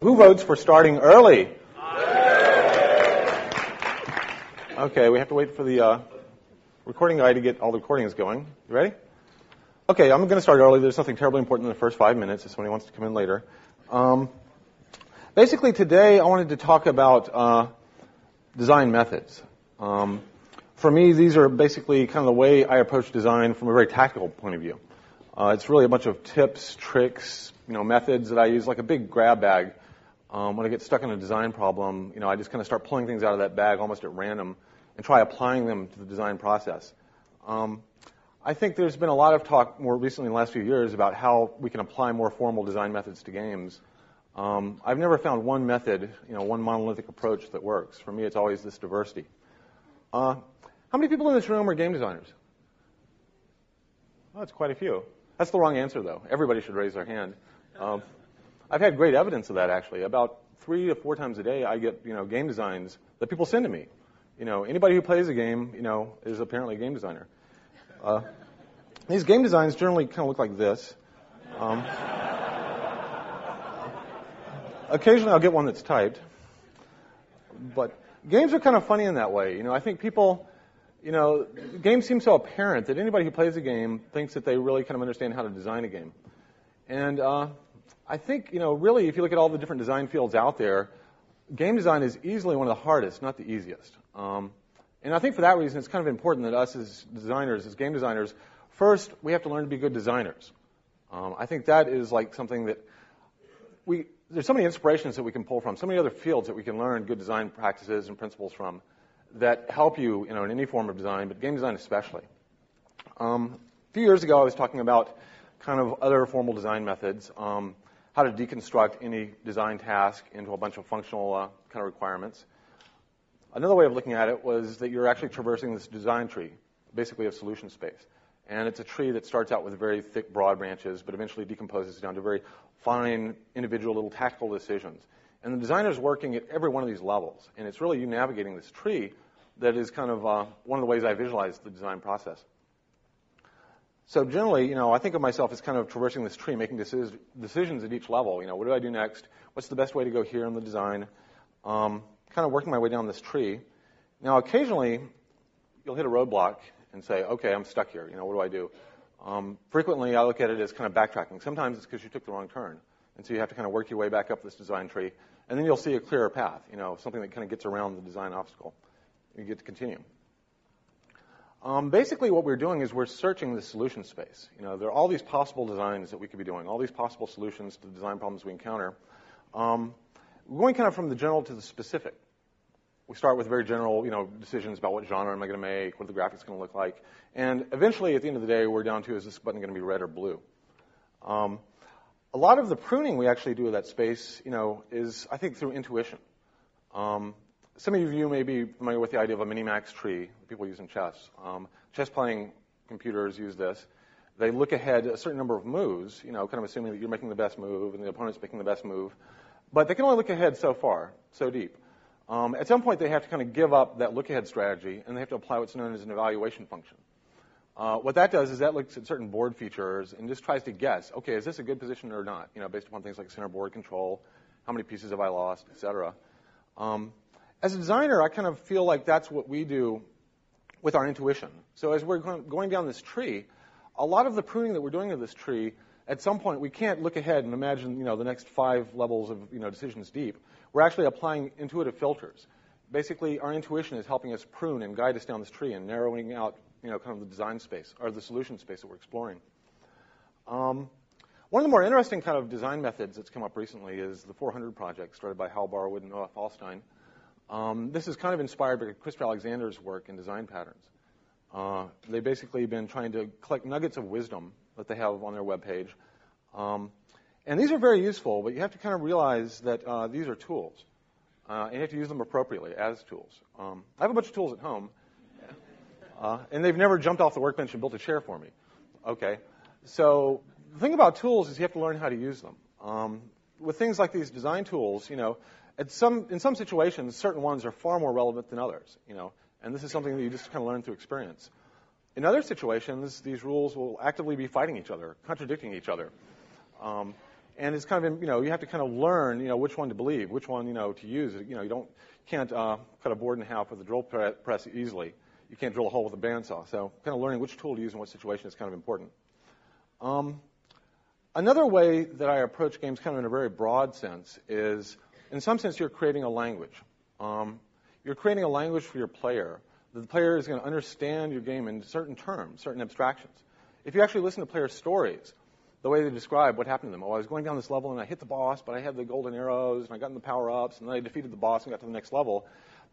Who votes for starting early? Okay, we have to wait for the recording guy to get all the recordings going. You ready? Okay, I'm going to start early. There's nothing terribly important in the first 5 minutes if somebody wants to come in later. Basically, today I wanted to talk about design methods. For me, these are basically kind of the way I approach design from a very tactical point of view. It's really a bunch of tips, tricks, methods that I use like a big grab bag. When I get stuck in a design problem, I just kind of start pulling things out of that bag almost at random and try applying them to the design process. I think there's been a lot of talk more recently in the last few years about how we can apply more formal design methods to games. I've never found one method, one monolithic approach that works. For me, it's always this diversity. How many people in this room are game designers? Oh, that's quite a few. That's the wrong answer, though. Everybody should raise their hand. I've had great evidence of that, actually. About 3 to 4 times a day, I get, game designs that people send to me. Anybody who plays a game, is apparently a game designer. These game designs generally kind of look like this. Occasionally, I'll get one that's typed. But games are kind of funny in that way. I think people, games seem so apparent that anybody who plays a game thinks that they really kind of understand how to design a game. And I think, really, if you look at all the different design fields out there, game design is easily one of the hardest, not the easiest. And I think for that reason, it's kind of important that us as designers, as game designers, first, we have to learn to be good designers. I think that is like something that there's so many inspirations that we can pull from, so many other fields that we can learn good design practices and principles from that help you, in any form of design, but game design especially. A few years ago, I was talking about kind of other formal design methods, how to deconstruct any design task into a bunch of functional kind of requirements. Another way of looking at it was that you're actually traversing this design tree, basically of solution space. And it's a tree that starts out with very thick, broad branches, but eventually decomposes down to very fine, individual little tactical decisions. And the designer's working at every one of these levels. And it's really you navigating this tree that is kind of one of the ways I visualize the design process. So generally, I think of myself as kind of traversing this tree, making decisions at each level. What do I do next? What's the best way to go here in the design? Kind of working my way down this tree. Now, occasionally, you'll hit a roadblock and say, okay, I'm stuck here. What do I do? Frequently, I look at it as kind of backtracking. Sometimes it's because you took the wrong turn. And so you have to kind of work your way back up this design tree. And then you'll see a clearer path, something that kind of gets around the design obstacle. You get to continue. Basically, what we're doing is we're searching the solution space. There are all these possible designs that we could be doing, all these possible solutions to the design problems we encounter. We're going kind of from the general to the specific. We start with very general, decisions about what genre am I going to make, what are the graphics going to look like, and eventually, at the end of the day, we're down to is this button going to be red or blue? A lot of the pruning we actually do of that space, is I think through intuition. Some of you may be familiar with the idea of a minimax tree that people use in chess. Chess-playing computers use this. They look ahead a certain number of moves, kind of assuming that you're making the best move and the opponent's making the best move. But they can only look ahead so far, so deep. At some point, they have to kind of give up that look-ahead strategy, and they have to apply what's known as an evaluation function. What that does is that looks at certain board features and just tries to guess, okay, is this a good position or not? Based upon things like center board control, how many pieces have I lost, et cetera. As a designer, I kind of feel like that's what we do with our intuition. So as we're going down this tree, a lot of the pruning that we're doing of this tree, at some point, we can't look ahead and imagine, the next 5 levels of, decisions deep. We're actually applying intuitive filters. Basically, our intuition is helping us prune and guide us down this tree and narrowing out, kind of the design space or the solution space that we're exploring. One of the more interesting kind of design methods that's come up recently is the 400 project started by Hal Barwood and Noah Falstein. This is kind of inspired by Christopher Alexander's work in design patterns. They've basically been trying to collect nuggets of wisdom that they have on their webpage. And these are very useful, but you have to kind of realize that these are tools. And you have to use them appropriately as tools. I have a bunch of tools at home, and they've never jumped off the workbench and built a chair for me. Okay, so the thing about tools is you have to learn how to use them. With things like these design tools, in some situations, certain ones are far more relevant than others, and this is something that you just kind of learn through experience. In other situations, these rules will actively be fighting each other, contradicting each other. And it's kind of, you have to kind of learn, which one to believe, which one, to use. You can't cut a board in half with a drill press easily. You can't drill a hole with a bandsaw. So kind of learning which tool to use in what situation is kind of important. Another way that I approach games kind of in a very broad sense is, in some sense, you're creating a language. You're creating a language for your player. The player is going to understand your game in certain terms, certain abstractions. If you actually listen to players' stories, the way they describe what happened to them. Oh, I was going down this level and I hit the boss, but I had the golden arrows and I got in the power-ups and then I defeated the boss and got to the next level.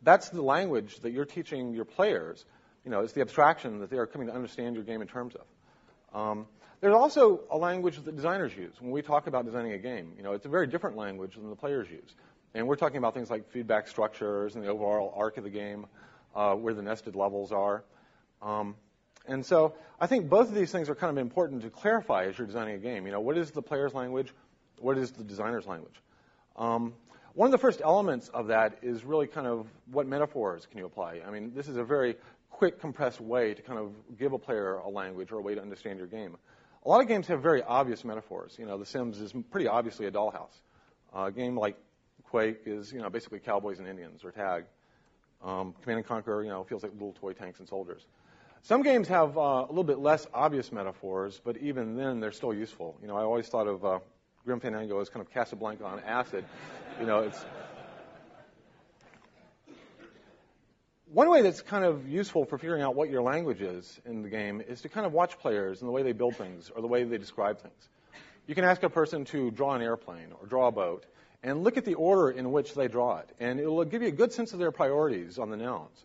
That's the language that you're teaching your players. It's the abstraction that they are coming to understand your game in terms of. There's also a language that designers use. When we talk about designing a game, it's a very different language than the players use. And we're talking about things like feedback structures and the overall arc of the game, where the nested levels are. And so I think both of these things are kind of important to clarify as you're designing a game. What is the player's language? What is the designer's language? One of the first elements of that is really kind of what metaphors can you apply? I mean, this is a very quick, compressed way to kind of give a player a language or a way to understand your game. A lot of games have very obvious metaphors. The Sims is pretty obviously a dollhouse. A game like Quake is, basically cowboys and Indians, or Tag. Command & Conquer, feels like little toy tanks and soldiers. Some games have a little bit less obvious metaphors, but even then they're still useful. I always thought of Grim Fandango as kind of Casablanca on acid. It's one way that's kind of useful for figuring out what your language is in the game is to kind of watch players and the way they build things or the way they describe things. You can ask a person to draw an airplane or draw a boat and look at the order in which they draw it, and it will give you a good sense of their priorities on the nouns.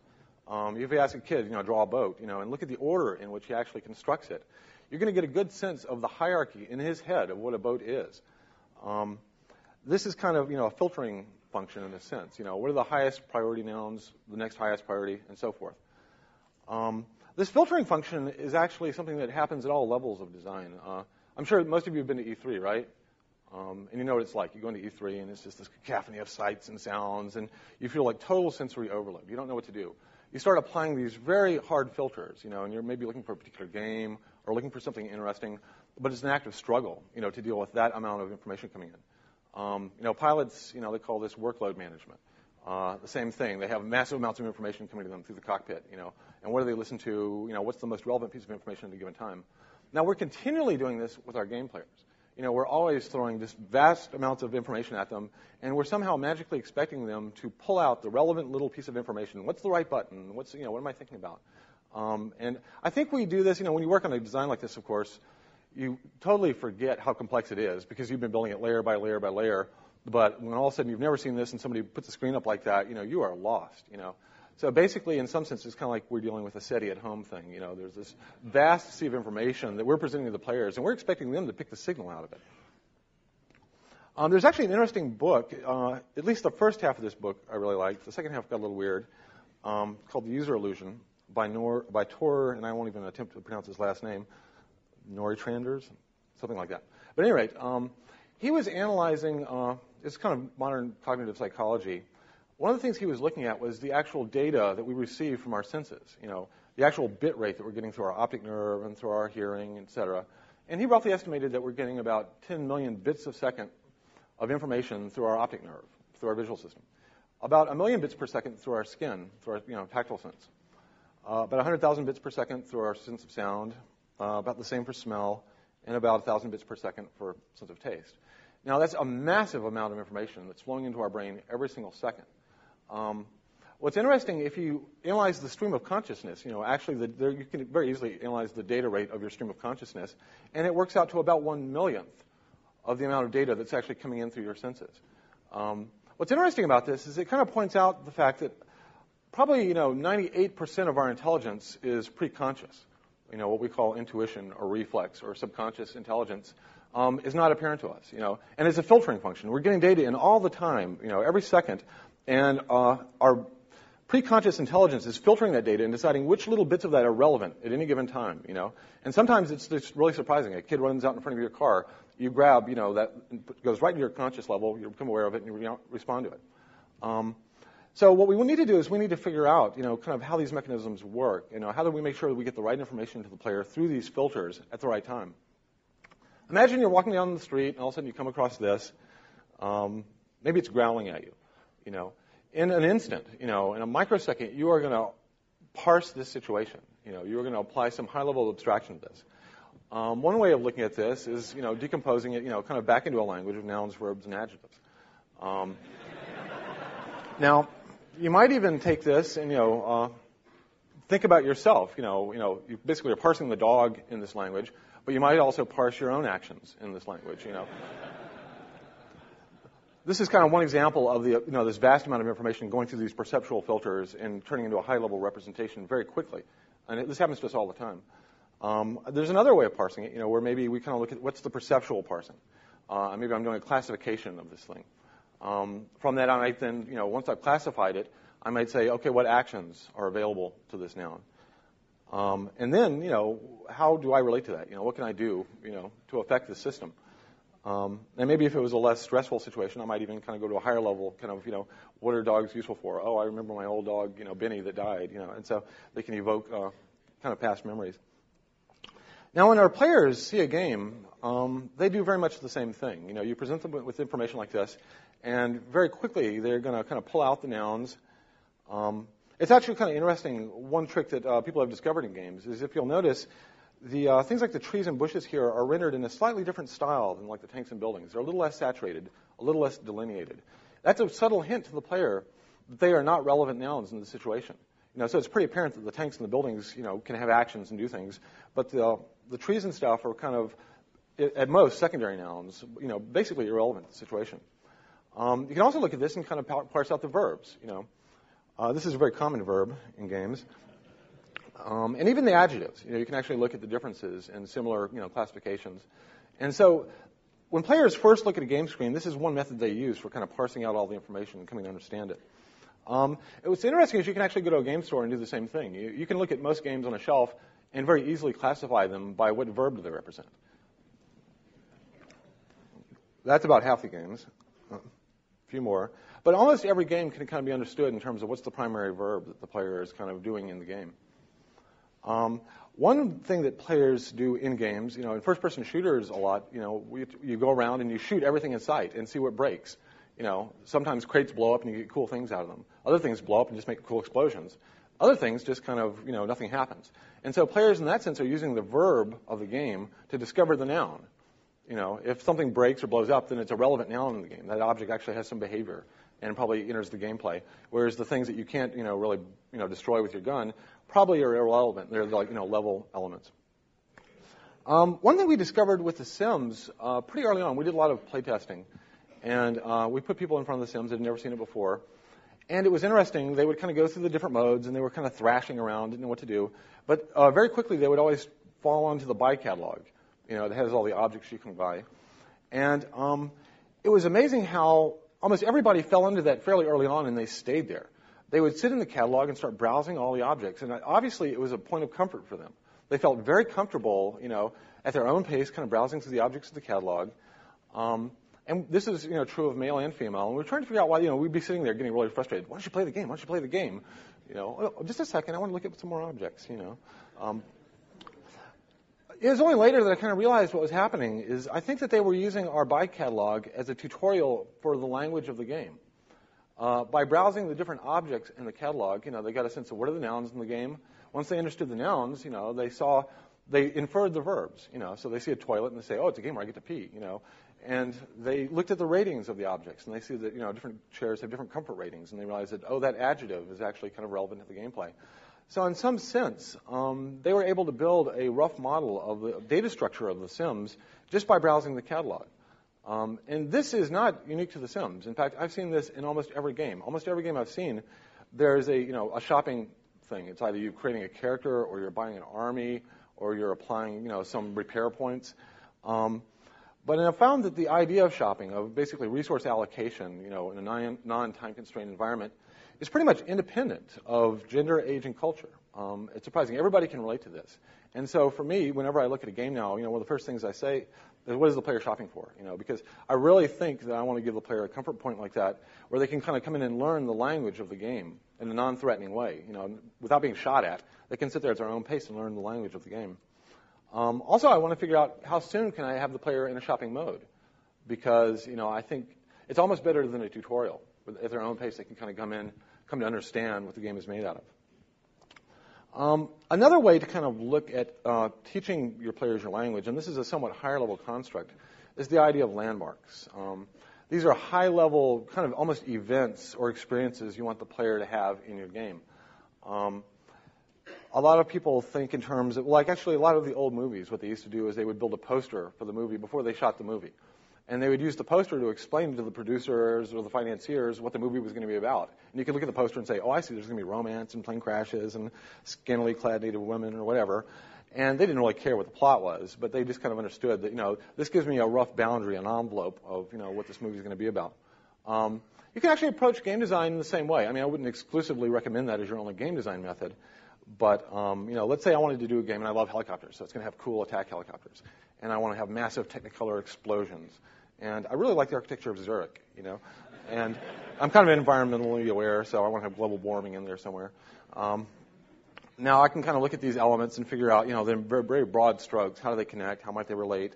If you ask a kid, draw a boat, and look at the order in which he actually constructs it, you're going to get a good sense of the hierarchy in his head of what a boat is. This is kind of, a filtering function in a sense. What are the highest priority nouns, the next highest priority, and so forth. This filtering function is actually something that happens at all levels of design. I'm sure most of you have been to E3, right? And you know what it's like. You go into E3, and it's just this cacophony of sights and sounds, and you feel like total sensory overload. You don't know what to do. You start applying these very hard filters, and you're maybe looking for a particular game or looking for something interesting, but it's an active struggle, to deal with that amount of information coming in. Pilots, they call this workload management. The same thing. They have massive amounts of information coming to them through the cockpit, and what do they listen to? What's the most relevant piece of information at a given time? Now, we're continually doing this with our game players. We're always throwing just vast amounts of information at them, and we're somehow magically expecting them to pull out the relevant little piece of information. What's the right button? What am I thinking about? And I think we do this, when you work on a design like this, of course, you totally forget how complex it is because you've been building it layer by layer by layer. But when all of a sudden you've never seen this and somebody puts a screen up like that, you are lost, So basically, in some sense, it's kind of like we're dealing with a SETI at home thing. There's this vast sea of information that we're presenting to the players, and we're expecting them to pick the signal out of it. There's actually an interesting book, at least the first half of this book I really liked. The second half got a little weird, called The User Illusion by Tor, and I won't even attempt to pronounce his last name, Noritranders, something like that. But at any rate, he was analyzing, it's kind of modern cognitive psychology. One of the things he was looking at was the actual data that we receive from our senses, the actual bit rate that we're getting through our optic nerve and through our hearing, et cetera. And he roughly estimated that we're getting about 10 million bits a second of information through our optic nerve, through our visual system. About 1 million bits per second through our skin, through our tactile sense. About 100,000 bits per second through our sense of sound, about the same for smell, and about 1,000 bits per second for sense of taste. Now, that's a massive amount of information that's flowing into our brain every single second. What's interesting, if you analyze the stream of consciousness, actually you can very easily analyze the data rate of your stream of consciousness, and it works out to about 1/1,000,000th of the amount of data that's actually coming in through your senses. What's interesting about this is it kind of points out the fact that probably 98% of our intelligence is preconscious. What we call intuition or reflex or subconscious intelligence is not apparent to us. And it's a filtering function. We're getting data in all the time, every second. And our preconscious intelligence is filtering that data and deciding which little bits of that are relevant at any given time, And sometimes it's just really surprising. A kid runs out in front of your car, you grab, that goes right to your conscious level, you become aware of it, and you respond to it. So what we need to do is we need to figure out, kind of how these mechanisms work. How do we make sure that we get the right information to the player through these filters at the right time? Imagine you're walking down the street, and all of a sudden you come across this. Maybe it's growling at you. In an instant, in a microsecond, you are going to parse this situation. You're going to apply some high-level abstraction to this. One way of looking at this is, decomposing it, kind of back into a language of nouns, verbs, and adjectives. Now, you might even take this and, think about yourself. You basically are parsing the dog in this language, but you might also parse your own actions in this language. This is kind of one example of this vast amount of information going through these perceptual filters and turning into a high-level representation very quickly. And this happens to us all the time. There's another way of parsing it, where maybe we kind of look at what's the perceptual parsing. Maybe I'm doing a classification of this thing. From that on, once I've classified it, I might say, okay, what actions are available to this noun? And then, how do I relate to that? What can I do, to affect the system? And maybe if it was a less stressful situation, I might even kind of go to a higher level, kind of, what are dogs useful for? Oh, I remember my old dog, Benny, that died, and so they can evoke kind of past memories. Now, when our players see a game, they do very much the same thing. You present them with information like this, and very quickly they're going to kind of pull out the nouns. It's actually kind of interesting. One trick that people have discovered in games is, if you'll notice, the things like the trees and bushes here are rendered in a slightly different style than like the tanks and buildings. They're a little less saturated, a little less delineated. That's a subtle hint to the player that they are not relevant nouns in the situation. So it's pretty apparent that the tanks and the buildings, can have actions and do things, but the trees and stuff are kind of, at most, secondary nouns, basically irrelevant to the situation. You can also look at this and kind of parse out the verbs. This is a very common verb in games. And even the adjectives. You can actually look at the differences in similar, classifications. And so when players first look at a game screen, this is one method they use for kind of parsing out all the information and coming to understand it. What's interesting is you can actually go to a game store and do the same thing. You can look at most games on a shelf and very easily classify them by what verb do they represent. That's about half the games. A few more. But almost every game can kind of be understood in terms of what's the primary verb that the player is kind of doing in the game. One thing that players do in games, in first-person shooters a lot, you go around and you shoot everything in sight and see what breaks. Sometimes crates blow up and you get cool things out of them. Other things blow up and just make cool explosions. Other things just kind of, nothing happens. And so players in that sense are using the verb of the game to discover the noun. If something breaks or blows up, then it's a relevant noun in the game. That object actually has some behavior and probably enters the gameplay. Whereas the things that you can't, really, destroy with your gun probably are irrelevant. They're like, level elements. One thing we discovered with the Sims pretty early on, we did a lot of playtesting, and we put people in front of the Sims that had never seen it before. And it was interesting. They would kind of go through the different modes, and they were kind of thrashing around, didn't know what to do. But very quickly, they would always fall onto the buy catalog, that has all the objects you can buy. And it was amazing how almost everybody fell into that fairly early on, and they stayed there. They would sit in the catalog and start browsing all the objects. And obviously, it was a point of comfort for them. They felt very comfortable, at their own pace, kind of browsing through the objects of the catalog. And this is, true of male and female. And we're trying to figure out why, we'd be sitting there getting really frustrated. Why don't you play the game? Why don't you play the game? Oh, just a second. I want to look at some more objects, It was only later that I kind of realized what was happening is I think that they were using our buy catalog as a tutorial for the language of the game. By browsing the different objects in the catalog, they got a sense of what are the nouns in the game. Once they understood the nouns, they inferred the verbs, So they see a toilet and they say, oh, it's a game where I get to pee, And they looked at the ratings of the objects and they see that, different chairs have different comfort ratings and they realize that, oh, that adjective is actually kind of relevant to the gameplay. So in some sense, they were able to build a rough model of the data structure of the Sims just by browsing the catalog. And this is not unique to the Sims. In fact, I've seen this in almost every game. Almost every game I've seen, there's a shopping thing. It's either you're creating a character or you're buying an army or you're applying, some repair points. But I've found that the idea of shopping, of basically resource allocation, in a non-time constrained environment, is pretty much independent of gender, age, and culture. It's surprising. Everybody can relate to this. And so for me, whenever I look at a game now, one of the first things I say is, what is the player shopping for? Because I really think that I want to give the player a comfort point like that where they can kind of come in and learn the language of the game in a non-threatening way. Without being shot at, they can sit there at their own pace and learn the language of the game. Also, I want to figure out how soon can I have the player in a shopping mode, because I think it's almost better than a tutorial. At their own pace, they can kind of come to understand what the game is made out of. Another way to kind of look at teaching your players your language, and this is a somewhat higher level construct, is the idea of landmarks. These are high level, kind of almost events or experiences you want the player to have in your game. A lot of people think in terms of, actually, a lot of the old movies, what they used to do is they would build a poster for the movie before they shot the movie. And they would use the poster to explain to the producers or the financiers what the movie was going to be about. And you could look at the poster and say, oh, I see, there's going to be romance and plane crashes and scantily clad Native women or whatever. And they didn't really care what the plot was, but they just kind of understood that, this gives me a rough boundary, an envelope of, what this movie is going to be about. You can actually approach game design in the same way. I mean, I wouldn't exclusively recommend that as your only game design method. But, let's say I wanted to do a game, and I love helicopters, so it's going to have cool attack helicopters. And I want to have massive Technicolor explosions. And I really like the architecture of Zurich, And I'm kind of environmentally aware, so I want to have global warming in there somewhere. Now I can kind of look at these elements and figure out, they're very, very broad strokes. How do they connect? How might they relate?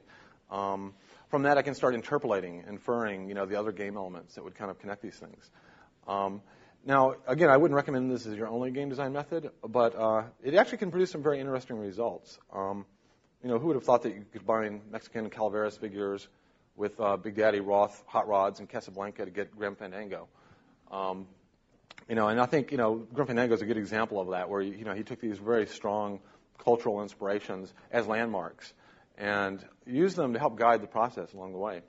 From that, I can start interpolating, inferring, the other game elements that would kind of connect these things. Now, again, I wouldn't recommend this as your only game design method, but it actually can produce some very interesting results. Who would have thought that you could combine Mexican Calaveras figures with Big Daddy Roth hot rods in Casablanca to get Grim Fandango? And I think, Grim Fandango is a good example of that, where, he took these very strong cultural inspirations as landmarks and used them to help guide the process along the way.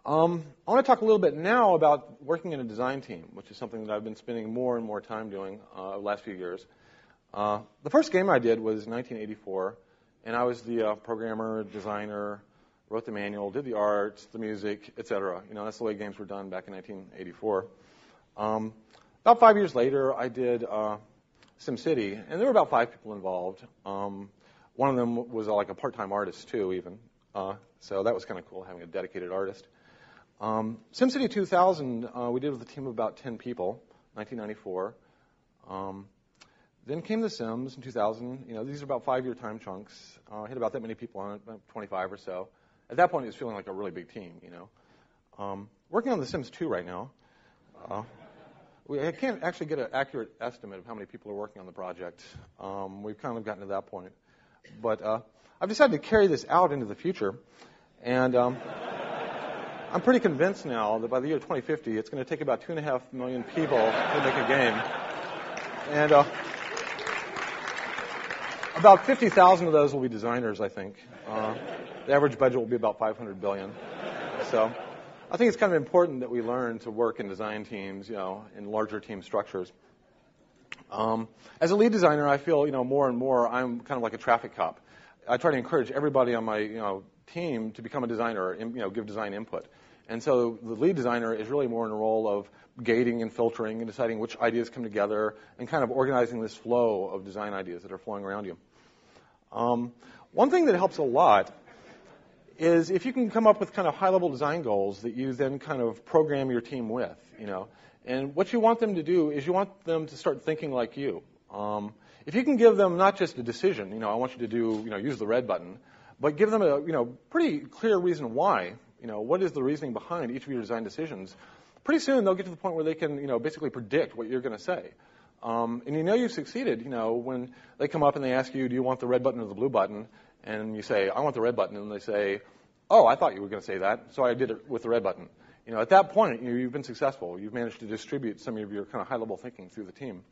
I want to talk a little bit now about working in a design team, which is something that I've been spending more and more time doing the last few years. The first game I did was 1984, and I was the programmer, designer, wrote the manual, did the art, the music, etc. That's the way games were done back in 1984. About 5 years later, I did SimCity, and there were about 5 people involved. One of them was like a part-time artist too, even. So that was kind of cool, having a dedicated artist. SimCity 2000, we did with a team of about 10 people, 1994. Then came The Sims in 2000. These are about 5-year time chunks. I had about that many people on it, about 25 or so. At that point, it was feeling like a really big team, Working on The Sims 2 right now. I can't actually get an accurate estimate of how many people are working on the project. We've kind of gotten to that point. But I've decided to carry this out into the future. And I'm pretty convinced now that by the year 2050, it's going to take about 2.5 million people to make a game. And about 50,000 of those will be designers, I think. The average budget will be about $500 billion. So I think it's kind of important that we learn to work in design teams, in larger team structures. As a lead designer, I feel, more and more I'm kind of like a traffic cop. I try to encourage everybody on my, team to become a designer, give design input. And so the lead designer is really more in the role of gating and filtering and deciding which ideas come together and kind of organizing this flow of design ideas that are flowing around you. One thing that helps a lot is if you can come up with kind of high-level design goals that you then kind of program your team with, And what you want them to do is you want them to start thinking like you. If you can give them not just a decision, I want you to do, use the red button, but give them a, pretty clear reason why, what is the reasoning behind each of your design decisions, pretty soon they'll get to the point where they can, basically predict what you're going to say. And you've succeeded, when they come up and they ask you, do you want the red button or the blue button? And you say, I want the red button. And they say, oh, I thought you were going to say that, so I did it with the red button. At that point, you've been successful. You've managed to distribute some of your kind of high-level thinking through the team.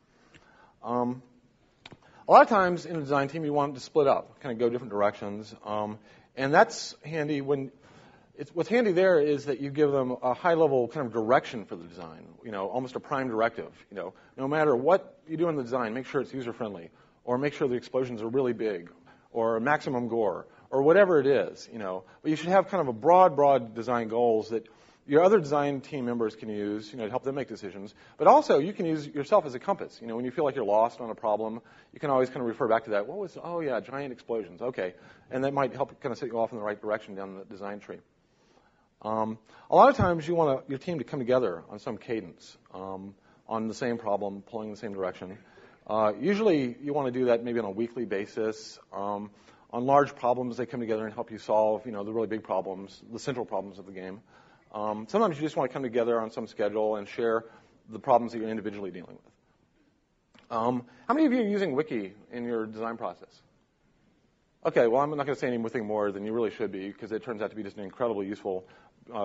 A lot of times in a design team, you want it to split up, kind of go different directions. And that's handy what's handy there is that you give them a high-level kind of direction for the design, almost a prime directive. No matter what you do in the design, make sure it's user-friendly, or make sure the explosions are really big, or maximum gore, or whatever it is, But you should have kind of a broad design goals that your other design team members can use, to help them make decisions. But also, you can use yourself as a compass. When you feel like you're lost on a problem, you can always kind of refer back to that. Giant explosions. Okay. And that might help kind of set you off in the right direction down the design tree. A lot of times, you want your team to come together on some cadence, on the same problem, pulling in the same direction. Usually, you want to do that maybe on a weekly basis. On large problems, they come together and help you solve, the really big problems, the central problems of the game. Sometimes you just want to come together on some schedule and share the problems that you're individually dealing with. How many of you are using Wiki in your design process? Okay, well, I'm not going to say anything more than you really should be, because it turns out to be just an incredibly useful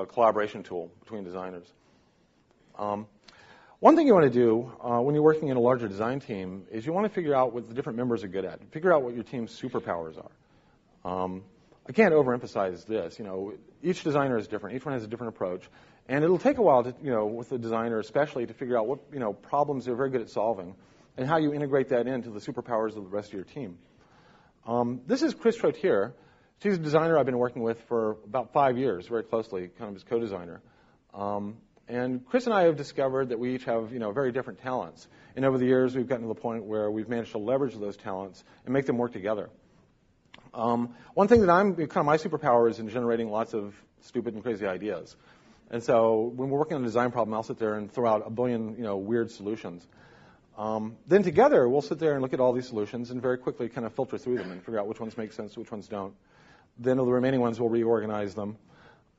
collaboration tool between designers. One thing you want to do when you're working in a larger design team is you want to figure out what the different members are good at. Figure out what your team's superpowers are. I can't overemphasize this. Each designer is different. Each one has a different approach. And it'll take a while to, with the designer especially, to figure out what, problems they're very good at solving and how you integrate that into the superpowers of the rest of your team. This is Chris Trotier. She's a designer I've been working with for about 5 years, very closely, kind of as co-designer. And Chris and I have discovered that we each have, very different talents. And over the years, we've gotten to the point where we've managed to leverage those talents and make them work together. One thing that kind of my superpower is in generating lots of stupid and crazy ideas. And so when we're working on a design problem, I'll sit there and throw out a billion, weird solutions. Then together, we'll sit there and look at all these solutions and very quickly kind of filter through them and figure out which ones make sense, which ones don't. Then the remaining ones, we'll reorganize them.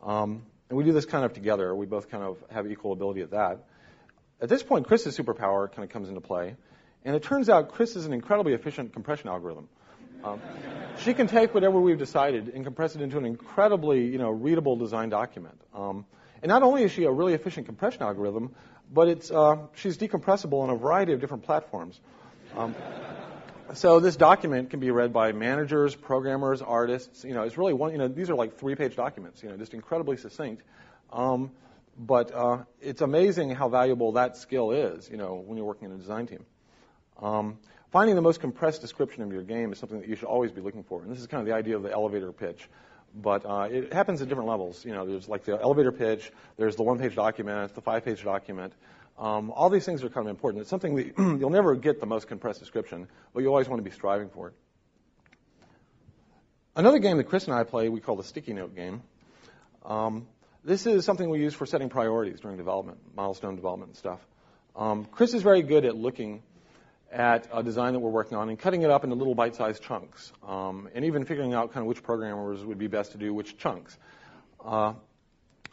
And we do this kind of together. We both kind of have equal ability at that. At this point, Chris's superpower kind of comes into play. And it turns out Chris is an incredibly efficient compression algorithm. She can take whatever we've decided and compress it into an incredibly, readable design document. And not only is she a really efficient compression algorithm, but she's decompressible on a variety of different platforms. So this document can be read by managers, programmers, artists. It's really these are like 3-page documents, just incredibly succinct. But it's amazing how valuable that skill is, when you're working in a design team. Finding the most compressed description of your game is something that you should always be looking for. And this is kind of the idea of the elevator pitch. But it happens at different levels. There's like the elevator pitch, there's the 1-page document, the 5-page document. All these things are kind of important. It's something that you'll never get the most compressed description, but you always want to be striving for it. Another game that Chris and I play, we call the sticky note game. This is something we use for setting priorities during development, milestone development and stuff. Chris is very good at looking at a design that we're working on and cutting it up into little bite-sized chunks, and even figuring out kind of which programmers would be best to do which chunks.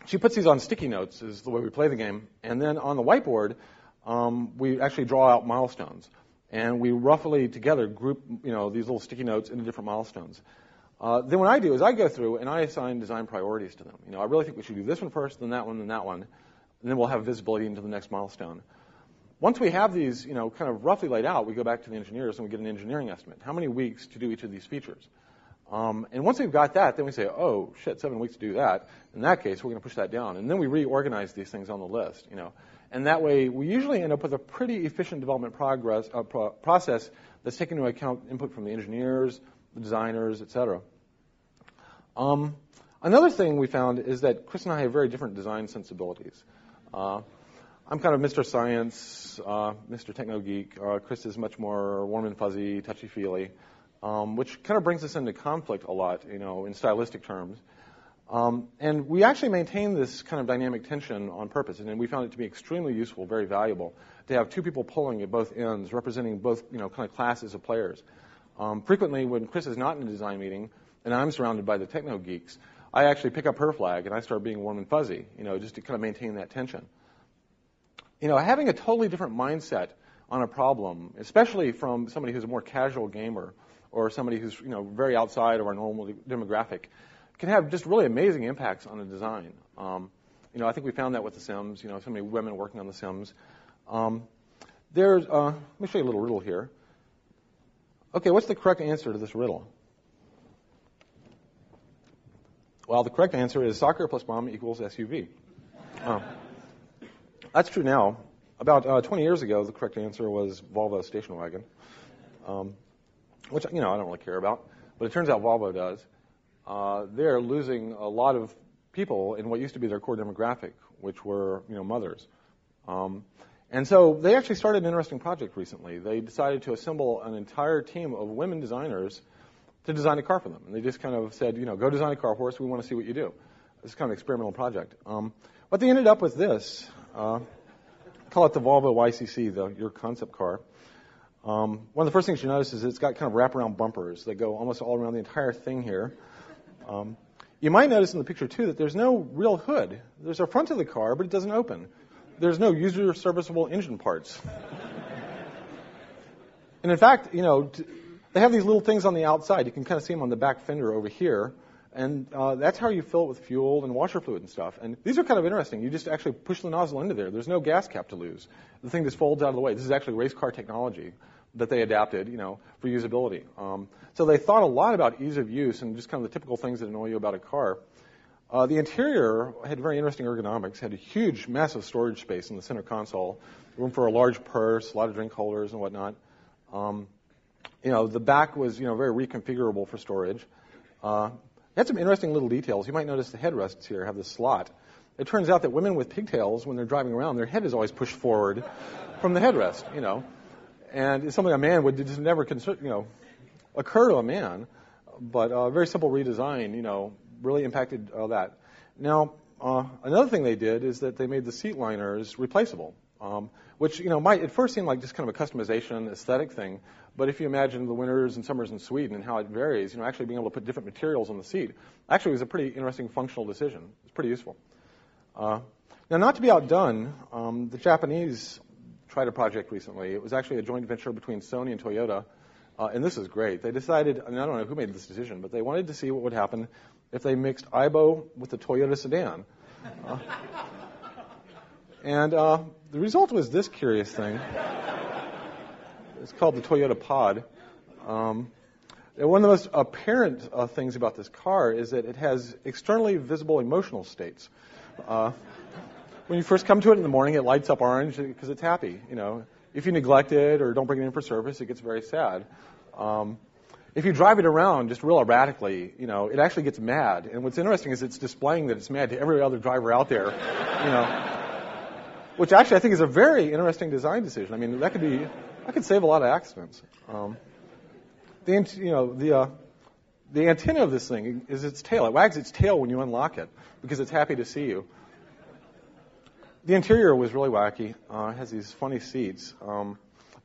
She puts these on sticky notes is the way we play the game, and then on the whiteboard, we actually draw out milestones, and we roughly together group these little sticky notes into different milestones. Then what I do is I go through and I assign design priorities to them. I really think we should do this one first, then that one, and then we'll have visibility into the next milestone. Once we have these, kind of roughly laid out, we go back to the engineers and we get an engineering estimate. How many weeks to do each of these features? And once we've got that, then we say, oh, shit, 7 weeks to do that. In that case, we're going to push that down. And then we reorganize these things on the list, And that way, we usually end up with a pretty efficient development process that's taking into account input from the engineers, the designers, et cetera. Another thing we found is that Chris and I have very different design sensibilities. I'm kind of Mr. Science, Mr. Techno Geek. Chris is much more warm and fuzzy, touchy-feely, which kind of brings us into conflict a lot, in stylistic terms. And we actually maintain this kind of dynamic tension on purpose, and we found it to be extremely useful, very valuable, to have two people pulling at both ends, representing both, kind of classes of players. Frequently, when Chris is not in a design meeting, and I'm surrounded by the techno geeks, I actually pick up her flag and I start being warm and fuzzy, just to kind of maintain that tension. Having a totally different mindset on a problem, especially from somebody who's a more casual gamer or somebody who's, very outside of our normal demographic, can have just really amazing impacts on the design. I think we found that with The Sims, so many women working on The Sims. Let me show you a little riddle here. Okay, what's the correct answer to this riddle? Well, the correct answer is soccer plus mom equals SUV. That's true now. About 20 years ago, the correct answer was Volvo station wagon, which, I don't really care about. But it turns out Volvo does. They're losing a lot of people in what used to be their core demographic, which were, mothers. And so they actually started an interesting project recently. They decided to assemble an entire team of women designers to design a car for them. And they just kind of said, go design a car for us. We want to see what you do. It's kind of an experimental project. But they ended up with this. Call it the Volvo YCC, your concept car. One of the first things you notice is it's got kind of wraparound bumpers that go almost all around the entire thing here. You might notice in the picture, too, that there's no real hood. There's a front of the car, but it doesn't open. There's no user-serviceable engine parts. And in fact, they have these little things on the outside. You can kind of see them on the back fender over here. And that's how you fill it with fuel and washer fluid and stuff. And these are kind of interesting. You just actually push the nozzle into there. There's no gas cap to lose. The thing just folds out of the way. This is actually race car technology that they adapted, for usability. So they thought a lot about ease of use and just kind of the typical things that annoy you about a car. The interior had very interesting ergonomics, had a huge, massive storage space in the center console, room for a large purse, a lot of drink holders and whatnot. The back was, very reconfigurable for storage. It had some interesting little details. You might notice the headrests here have this slot. It turns out that women with pigtails, when they're driving around, their head is always pushed forward from the headrest, And it's something a man would just never occur to a man. But a very simple redesign, really impacted that. Now, another thing they did is that they made the seat liners replaceable, which, might at first seem like just kind of a customization, aesthetic thing. But if you imagine the winters and summers in Sweden and how it varies, actually being able to put different materials on the seat actually was a pretty interesting functional decision. It's pretty useful. Now, not to be outdone, the Japanese tried a project recently. It was actually a joint venture between Sony and Toyota. And this is great. They decided, and I don't know who made this decision, but they wanted to see what would happen if they mixed Aibo with the Toyota sedan. And the result was this curious thing. It's called the Toyota Pod. And one of the most apparent things about this car is that it has externally visible emotional states. When you first come to it in the morning, it lights up orange because it's happy. If you neglect it or don't bring it in for service, it gets very sad. If you drive it around just real erratically, it actually gets mad. And what's interesting is it's displaying that it's mad to every other driver out there, which actually I think is a very interesting design decision. I mean, that could save a lot of accidents. The antenna of this thing is its tail. It wags its tail when you unlock it because it's happy to see you. The interior was really wacky. It has these funny seats.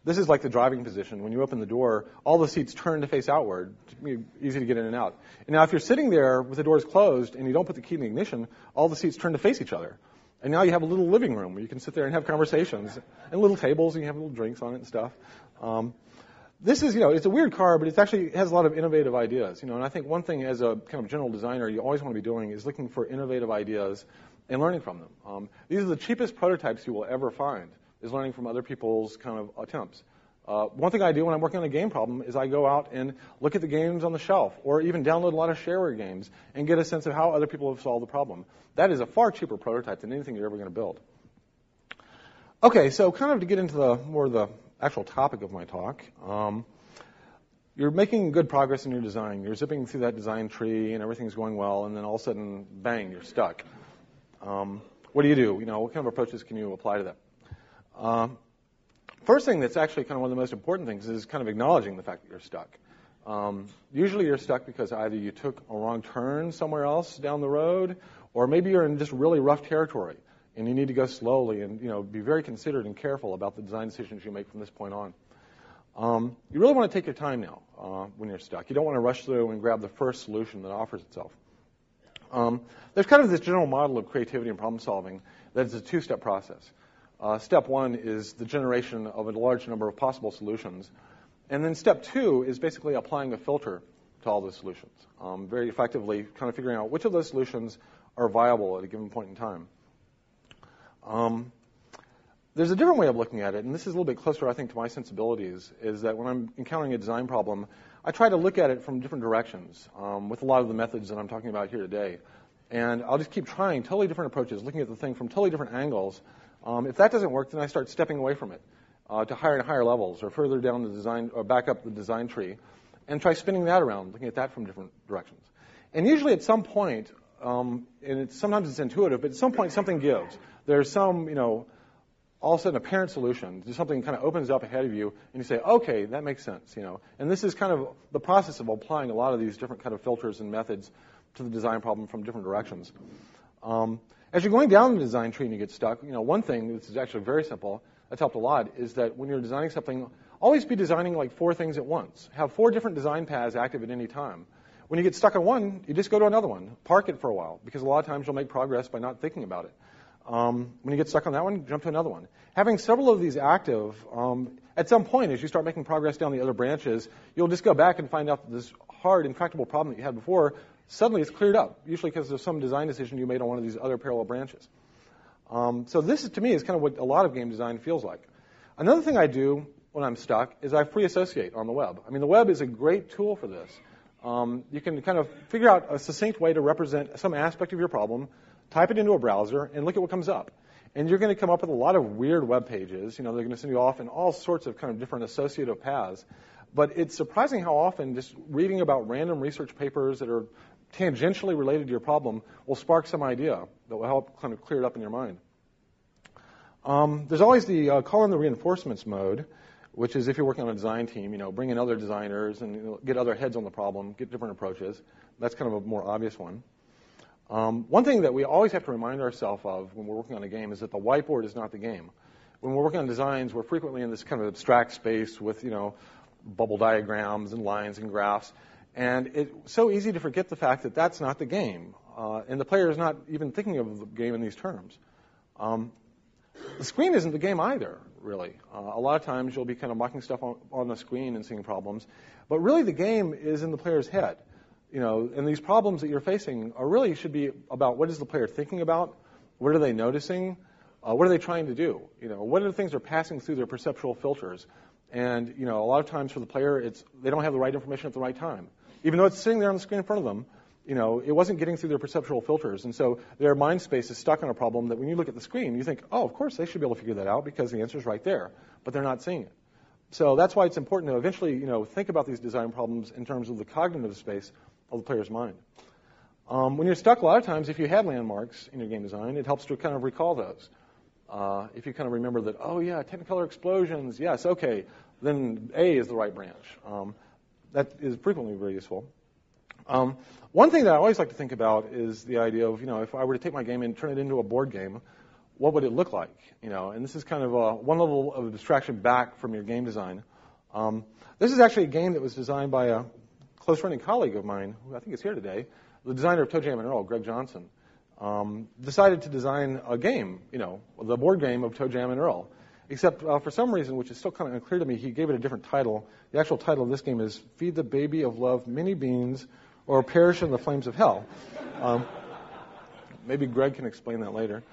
This is like the driving position. When you open the door, all the seats turn to face outward. It's easy to get in and out. And now if you're sitting there with the doors closed and you don't put the key in the ignition, all the seats turn to face each other. And now you have a little living room where you can sit there and have conversations, and little tables, and you have little drinks on it and stuff. This is, it's a weird car, but it actually has a lot of innovative ideas. And I think one thing as a kind of general designer you always want to be doing is looking for innovative ideas and learning from them. These are the cheapest prototypes you will ever find, is learning from other people's kind of attempts. One thing I do when I'm working on a game problem is I go out and look at the games on the shelf, or even download a lot of shareware games and get a sense of how other people have solved the problem. That is a far cheaper prototype than anything you're ever going to build. Okay, so kind of to get into the actual topic of my talk, you're making good progress in your design. You're zipping through that design tree and everything's going well, and then all of a sudden, bang, you're stuck. What do you do? What kind of approaches can you apply to that? First thing that's actually kind of one of the most important things is kind of acknowledging the fact that you're stuck. Usually you're stuck because either you took a wrong turn somewhere else down the road, or maybe you're in just really rough territory and you need to go slowly and be very considerate and careful about the design decisions you make from this point on. You really want to take your time now when you're stuck. You don't want to rush through and grab the first solution that offers itself. There's kind of this general model of creativity and problem solving that is a two-step process. Step one is the generation of a large number of possible solutions. And then step two is basically applying a filter to all those solutions, very effectively kind of figuring out which of those solutions are viable at a given point in time. There's a different way of looking at it, and this is a little bit closer, I think, to my sensibilities, is that when I'm encountering a design problem, I try to look at it from different directions with a lot of the methods that I'm talking about here today. And I'll just keep trying totally different approaches, looking at the thing from totally different angles. If that doesn't work, then I start stepping away from it to higher and higher levels or further down the design or back up the design tree and try spinning that around, looking at that from different directions. And usually at some point, and sometimes it's intuitive, but at some point something gives. There's some, all of a sudden apparent solution. Just something kind of opens up ahead of you, and you say, okay, that makes sense, And this is kind of the process of applying a lot of these different kind of filters and methods to the design problem from different directions. As you're going down the design tree and you get stuck, one thing that's actually very simple, that's helped a lot, is that when you're designing something, always be designing like 4 things at once. Have 4 different design paths active at any time. When you get stuck on one, you just go to another one. Park it for a while, because a lot of times you'll make progress by not thinking about it. When you get stuck on that one, jump to another one. Having several of these active, at some point, as you start making progress down the other branches, you'll just go back and find out that this hard, intractable problem that you had before, suddenly it's cleared up, usually because of some design decision you made on one of these other parallel branches. So this, to me, is kind of what a lot of game design feels like. Another thing I do when I'm stuck is I free associate on the web. I mean, the web is a great tool for this. You can kind of figure out a succinct way to represent some aspect of your problem, type it into a browser, and look at what comes up. And you're going to come up with a lot of weird web pages. They're going to send you off in all sorts of kind of different associative paths. But it's surprising how often just reading about random research papers that are tangentially related to your problem will spark some idea that will help kind of clear it up in your mind. There's always the call in the reinforcements mode, which is if you're working on a design team, bring in other designers and get other heads on the problem, get different approaches. That's kind of a more obvious one. One thing that we always have to remind ourselves of when we're working on a game is that the whiteboard is not the game. When we're working on designs, we're frequently in this kind of abstract space with, bubble diagrams and lines and graphs. And it's so easy to forget the fact that that's not the game. And the player is not even thinking of the game in these terms. The screen isn't the game either, really. A lot of times you'll be kind of mocking stuff on the screen and seeing problems. But really the game is in the player's head. And these problems that you're facing should be about what is the player thinking about, what are they noticing, what are they trying to do, what are the things that are passing through their perceptual filters. And, a lot of times for the player, they don't have the right information at the right time. Even though it's sitting there on the screen in front of them, it wasn't getting through their perceptual filters. And so their mind space is stuck on a problem that when you look at the screen, you think, oh, of course they should be able to figure that out because the answer is right there. But they're not seeing it. So that's why it's important to eventually, think about these design problems in terms of the cognitive space of the player's mind. When you're stuck, a lot of times, if you had landmarks in your game design, it helps to kind of recall those. If you kind of remember that, oh yeah, Technicolor explosions, yes, okay, then A is the right branch. That is frequently very useful. One thing that I always like to think about is the idea of, if I were to take my game and turn it into a board game, what would it look like? And this is kind of one level of abstraction back from your game design. This is actually a game that was designed by a close friend and colleague of mine, who I think is here today, the designer of Toe Jam and Earl, Greg Johnson, decided to design a game, the board game of Toe Jam and Earl. Except for some reason, which is still kind of unclear to me, he gave it a different title. The actual title of this game is Feed the Baby of Love Mini Beans or Perish in the Flames of Hell. Maybe Greg can explain that later.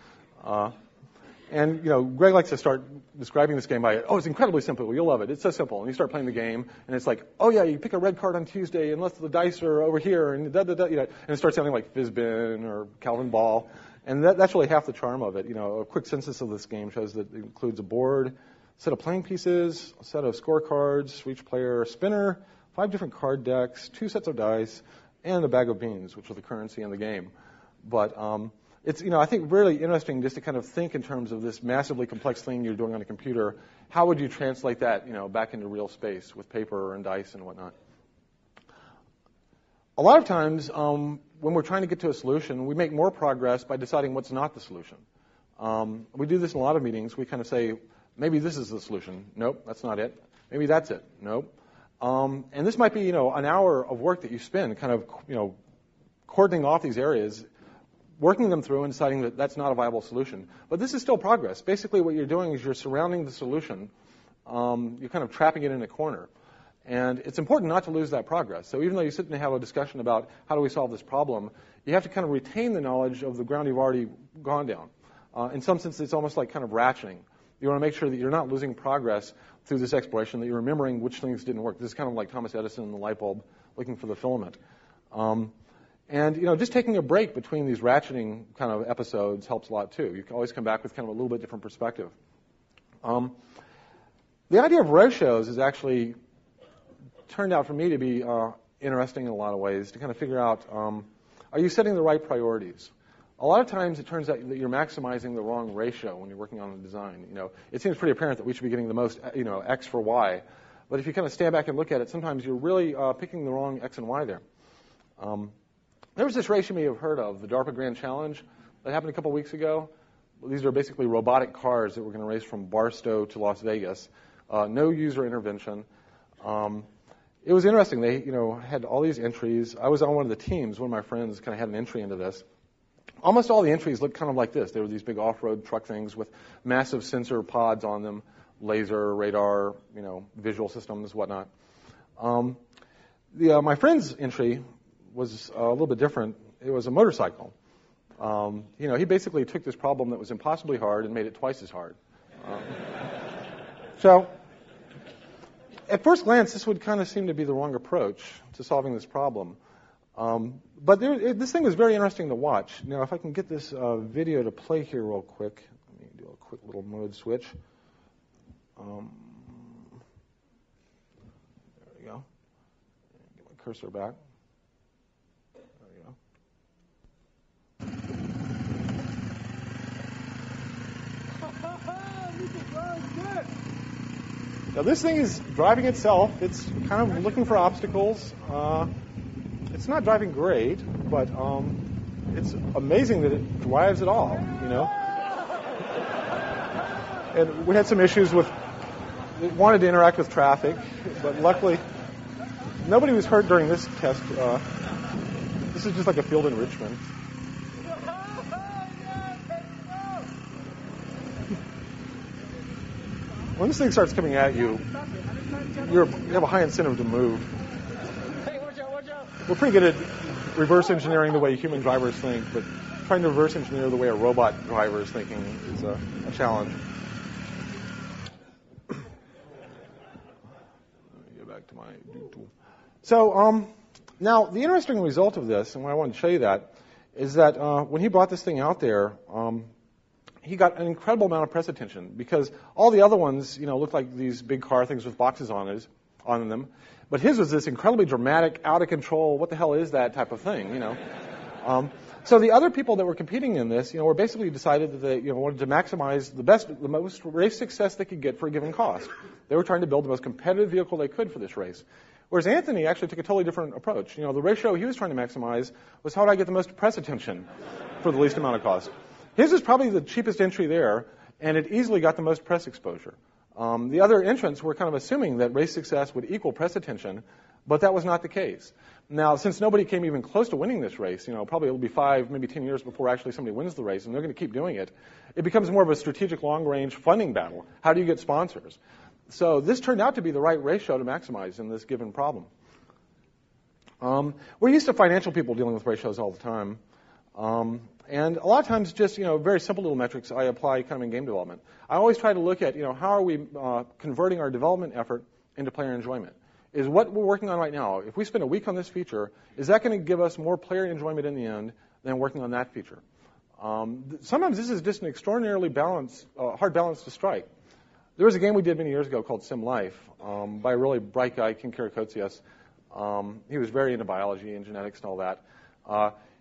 And, Greg likes to start describing this game by, it's incredibly simple. You'll love it. It's so simple. And you start playing the game, and it's like, oh, yeah, you pick a red card on Tuesday, unless the dice are over here, and da-da-da, and it starts sounding like Fizbin or Calvin Ball. And that's really half the charm of it. A quick census of this game shows that it includes a board, a set of playing pieces, a set of scorecards for each player, a spinner, 5 different card decks, 2 sets of dice, and a bag of beans, which are the currency in the game. But it's, I think, really interesting just to kind of think in terms of this massively complex thing you're doing on a computer. How would you translate that, back into real space with paper and dice and whatnot? A lot of times, when we're trying to get to a solution, we make more progress by deciding what's not the solution. We do this in a lot of meetings. We kind of say, maybe this is the solution. Nope, that's not it. Maybe that's it. Nope. And this might be, an hour of work that you spend kind of, cordoning off these areas, working them through and deciding that that's not a viable solution. But this is still progress. Basically, what you're doing is you're surrounding the solution. You're kind of trapping it in a corner. And it's important not to lose that progress. So even though you sit and have a discussion about how do we solve this problem, you have to kind of retain the knowledge of the ground you've already gone down. In some sense, it's almost like kind of ratcheting. You want to make sure that you're not losing progress through this exploration, that you're remembering which things didn't work. This is kind of like Thomas Edison and the light bulb looking for the filament. And, just taking a break between these ratcheting kind of episodes helps a lot, too. You can always come back with kind of a little bit different perspective. The idea of ratios has actually turned out for me to be interesting in a lot of ways, to kind of figure out, are you setting the right priorities? A lot of times it turns out that you're maximizing the wrong ratio when you're working on a design. It seems pretty apparent that we should be getting the most, X for Y. But if you kind of stand back and look at it, sometimes you're really picking the wrong X and Y there. There was this race you may have heard of, the DARPA Grand Challenge. that happened a couple weeks ago. These are basically robotic cars that were going to race from Barstow to Las Vegas. No user intervention. It was interesting. They, had all these entries. I was on one of the teams. One of my friends kind of had an entry into this. Almost all the entries looked kind of like this. They were these big off-road truck things with massive sensor pods on them, laser, radar, visual systems, whatnot. My friend's entry was a little bit different. It was a motorcycle. He basically took this problem that was impossibly hard and made it twice as hard. So, at first glance, this would kind of seem to be the wrong approach to solving this problem. But this thing was very interesting to watch. Now, if I can get this video to play here real quick. Let me do a quick little mode switch. There we go. Get my cursor back. There we go. Now, this thing is driving itself. It's kind of looking for obstacles. It's not driving great, but it's amazing that it drives at all, And we had some issues with, it wanted to interact with traffic, but luckily nobody was hurt during this test. This is just like a field enrichment. When this thing starts coming at you, you have a high incentive to move. We're pretty good at reverse engineering the way human drivers think, but trying to reverse engineer the way a robot driver is thinking is a challenge. Let me get back to my tool. So now the interesting result of this, and why I wanted to show you that, is that when he brought this thing out there, he got an incredible amount of press attention because all the other ones, looked like these big car things with boxes on them. But his was this incredibly dramatic, out of control, what the hell is that type of thing, So the other people that were competing in this, were basically decided that they, wanted to maximize the most race success they could get for a given cost. They were trying to build the most competitive vehicle they could for this race. Whereas Anthony actually took a totally different approach. The ratio he was trying to maximize was how do I get the most press attention for the least amount of cost. His was probably the cheapest entry there, and it easily got the most press exposure. The other entrants were kind of assuming that race success would equal press attention, but that was not the case. Now, since nobody came even close to winning this race, probably it'll be 5, maybe 10 years before actually somebody wins the race, and they're going to keep doing it, it becomes more of a strategic long-range funding battle. How do you get sponsors? So this turned out to be the right ratio to maximize in this given problem. We're used to financial people dealing with ratios all the time. And a lot of times just, very simple little metrics I apply kind of in game development. I always try to look at, how are we converting our development effort into player enjoyment? Is what we're working on right now, if we spend a week on this feature, is that going to give us more player enjoyment in the end than working on that feature? Sometimes this is just an extraordinarily hard balance to strike. There was a game we did many years ago called Sim Life by a really bright guy, King Karakotsias. He was very into biology and genetics and all that.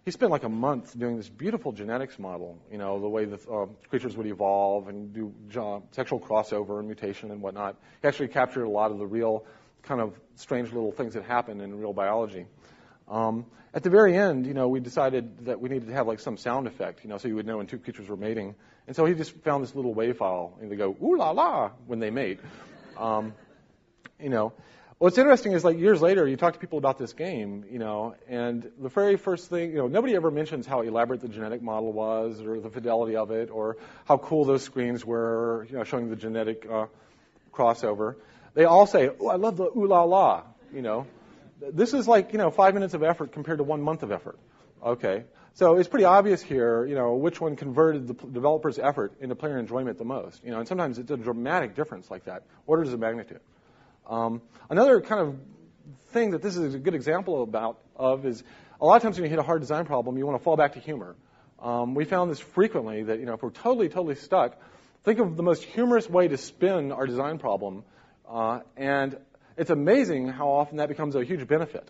He spent like a month doing this beautiful genetics model, the way the creatures would evolve and do sexual crossover and mutation and whatnot. He actually captured a lot of the real kind of strange little things that happen in real biology. At the very end, we decided that we needed to have like some sound effect, so you would know when two creatures were mating. And so he just found this little wave file, and they go, ooh la la, when they mate. What's interesting is, like, years later, you talk to people about this game, and the very first thing, nobody ever mentions how elaborate the genetic model was or the fidelity of it or how cool those screens were, showing the genetic crossover. They all say, oh, I love the ooh la la, This is like, 5 minutes of effort compared to 1 month of effort. Okay. So it's pretty obvious here, which one converted the developer's effort into player enjoyment the most. And sometimes it's a dramatic difference like that, orders of magnitude. Another kind of thing that this is a good example of is a lot of times when you hit a hard design problem, you want to fall back to humor. We found this frequently that, if we're totally stuck, think of the most humorous way to spin our design problem, and it's amazing how often that becomes a huge benefit.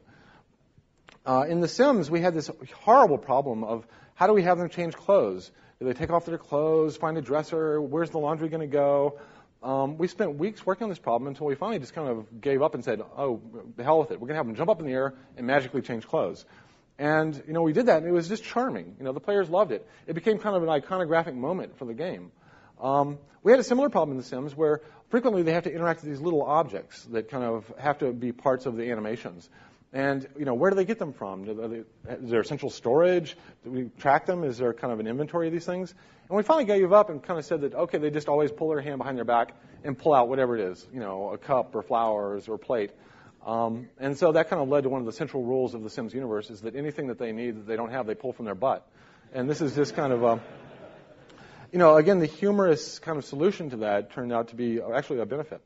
In The Sims, we had this horrible problem of how do we have them change clothes? Do they take off their clothes, find a dresser? Where's the laundry going to go? We spent weeks working on this problem until we finally just kind of gave up and said, oh, the hell with it. We're going to have them jump up in the air and magically change clothes. And, we did that, and it was just charming. The players loved it. It became kind of an iconographic moment for the game. We had a similar problem in The Sims where frequently they have to interact with these little objects that kind of have to be parts of the animations. And, where do they get them from? Is there central storage? Do we track them? Is there kind of an inventory of these things? And we finally gave up and kind of said that, okay, they just always pull their hand behind their back and pull out whatever it is, a cup or flowers or plate. And so that kind of led to one of the central rules of the Sims universe is that anything that they need that they don't have, they pull from their butt. And this is just kind of, again, the humorous kind of solution to that turned out to be actually a benefit.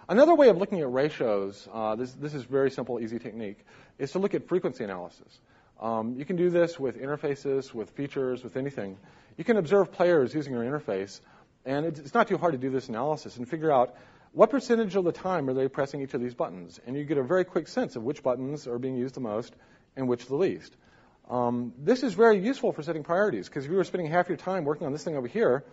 Another way of looking at ratios, this is very simple, easy technique, is to look at frequency analysis. You can do this with interfaces, with features, with anything. You can observe players using your interface, and it's not too hard to do this analysis and figure out what percentage of the time are they pressing each of these buttons. And you get a very quick sense of which buttons are being used the most and which the least. This is very useful for setting priorities, because if you were spending half your time working on this thing over here,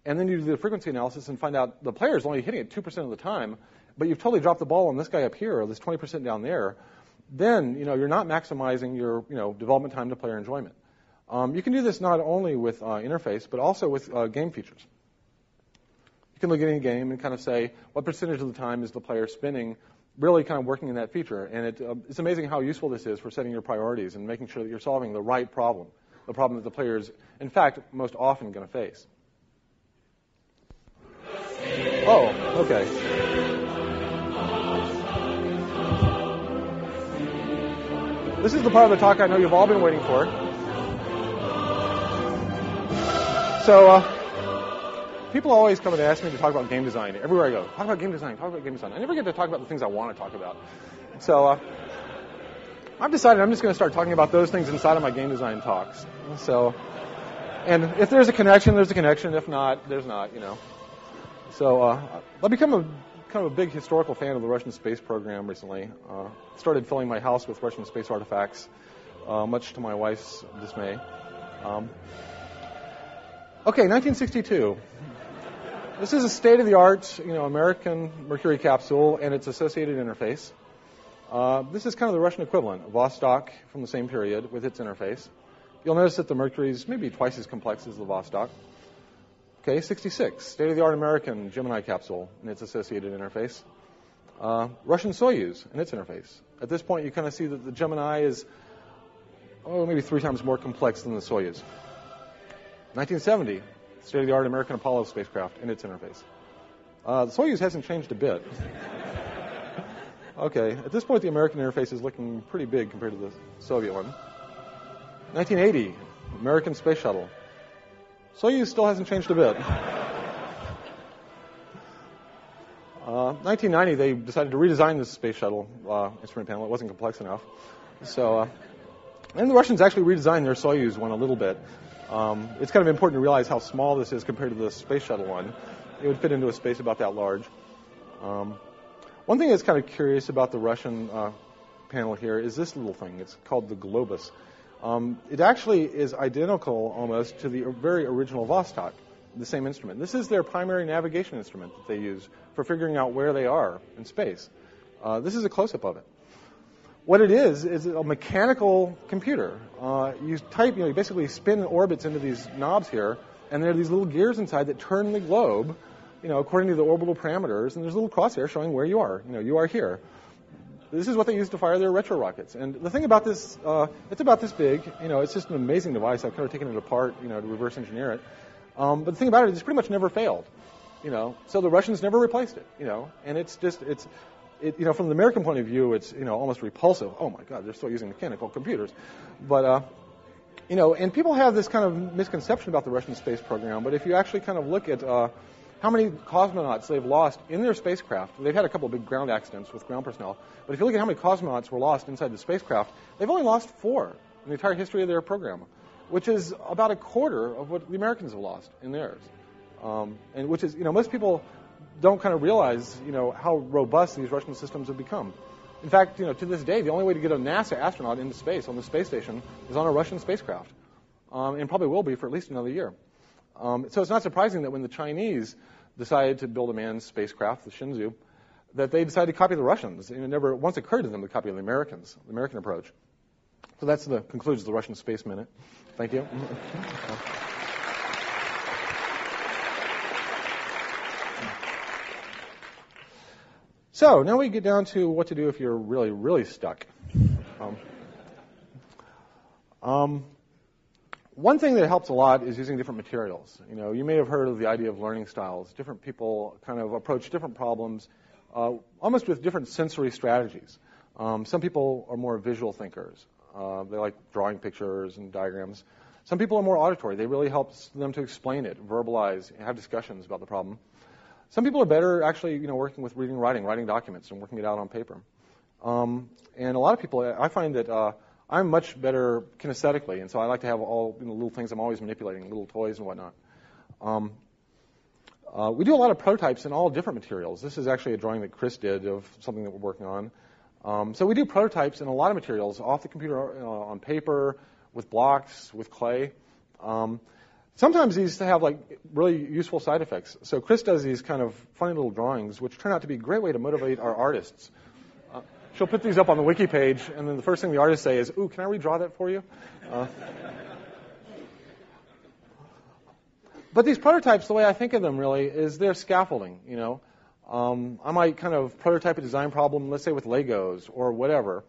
and then you do the frequency analysis and find out the player is only hitting it 2% of the time, but you've totally dropped the ball on this guy up here or this 20% down there, then you're not maximizing your development time to player enjoyment. You can do this not only with interface, but also with game features. You can look at any game and kind of say what percentage of the time is the player spending really kind of working in that feature. And it's amazing how useful this is for setting your priorities and making sure that you're solving the right problem, the problem that the player is, in fact, most often going to face. Oh, okay. This is the part of the talk I know you've all been waiting for. So, people always come and ask me to talk about game design. Everywhere I go, talk about game design, talk about game design. I never get to talk about the things I want to talk about. So, I've decided I'm just going to start talking about those things inside of my game design talks. So, and if there's a connection, there's a connection. If not, there's not, So, I've become kind of a big historical fan of the Russian space program recently. Started filling my house with Russian space artifacts, much to my wife's dismay. Okay, 1962. This is a state-of-the-art, American Mercury capsule and its associated interface. This is kind of the Russian equivalent of Vostok from the same period with its interface. You'll notice that the Mercury is maybe twice as complex as the Vostok. Okay, 66, state-of-the-art American Gemini capsule and its associated interface. Russian Soyuz and its interface. At this point, you kind of see that the Gemini is, maybe 3 times more complex than the Soyuz. 1970, state-of-the-art American Apollo spacecraft and its interface. The Soyuz hasn't changed a bit. Okay, at this point, the American interface is looking pretty big compared to the Soviet one. 1980, American space shuttle. Soyuz still hasn't changed a bit. 1990, they decided to redesign this space shuttle instrument panel. It wasn't complex enough. So, and the Russians actually redesigned their Soyuz one a little bit. It's kind of important to realize how small this is compared to the space shuttle one. It would fit into a space about that large. One thing that's kind of curious about the Russian panel here is this little thing. It's called the Globus. It actually is identical almost to the very original Vostok, the same instrument. This is their primary navigation instrument that they use for figuring out where they are in space. This is a close-up of it. What it is a mechanical computer. You type, you basically spin orbits into these knobs here, and there are these little gears inside that turn the globe, according to the orbital parameters, and there's a little crosshair showing where you are. You are here. This is what they use to fire their retro rockets. And the thing about this, it's about this big. It's just an amazing device. I've kind of taken it apart, to reverse engineer it. But the thing about it is it's pretty much never failed. So the Russians never replaced it. And it's just, from the American point of view, it's, almost repulsive. Oh my God, they're still using mechanical computers. But, and people have this kind of misconception about the Russian space program. But if you actually kind of look at how many cosmonauts they've lost in their spacecraft, they've had a couple of big ground accidents with ground personnel. But if you look at how many cosmonauts were lost inside the spacecraft, they've only lost 4 in the entire history of their program, which is about a quarter of what the Americans have lost in theirs. And which is, most people don't kind of realize, how robust these Russian systems have become. In fact, to this day, the only way to get a NASA astronaut into space on the space station is on a Russian spacecraft, and probably will be for at least another year. So it's not surprising that when the Chinese decided to build a manned spacecraft, the Shenzhou, that they decided to copy the Russians. It never once occurred to them to copy the Americans, the American approach. So So that concludes the Russian Space Minute. Thank you. So now we get down to what to do if you're really, really stuck. One thing that helps a lot is using different materials. You may have heard of the idea of learning styles. Different people kind of approach different problems almost with different sensory strategies. Some people are more visual thinkers. They like drawing pictures and diagrams. Some people are more auditory. They really help them to explain it, verbalize, have discussions about the problem. Some people are better actually, working with reading, writing documents and working it out on paper. And a lot of people, I find that I'm much better kinesthetically, and so I like to have all little things I'm always manipulating, little toys and whatnot. We do a lot of prototypes in all different materials. This is actually a drawing that Chris did of something that we're working on. So we do prototypes in a lot of materials, off the computer, on paper, with blocks, with clay. Sometimes these have really useful side effects. So Chris does these kind of funny little drawings, which turn out to be a great way to motivate our artists. She'll put these up on the wiki page, and then the first thing the artists say is, "Ooh, can I redraw that for you?" But these prototypes, the way I think of them really is they're scaffolding. I might kind of prototype a design problem, let's say with Legos or whatever.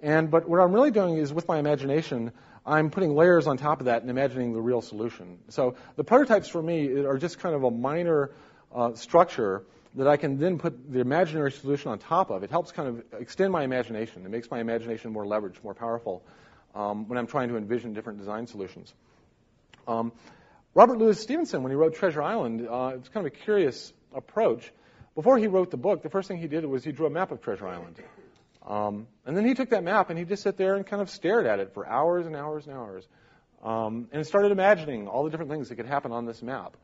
But what I'm really doing is with my imagination, I'm putting layers on top of that and imagining the real solution. So the prototypes for me are just kind of a minor structure that I can then put the imaginary solution on top of. It helps kind of extend my imagination. It makes my imagination more leveraged, more powerful when I'm trying to envision different design solutions. Robert Louis Stevenson, when he wrote Treasure Island, it's kind of a curious approach. Before he wrote the book, the first thing he did was he drew a map of Treasure Island. And then he took that map and he just sat there and kind of stared at it for hours and hours and hours. And started imagining all the different things that could happen on this map.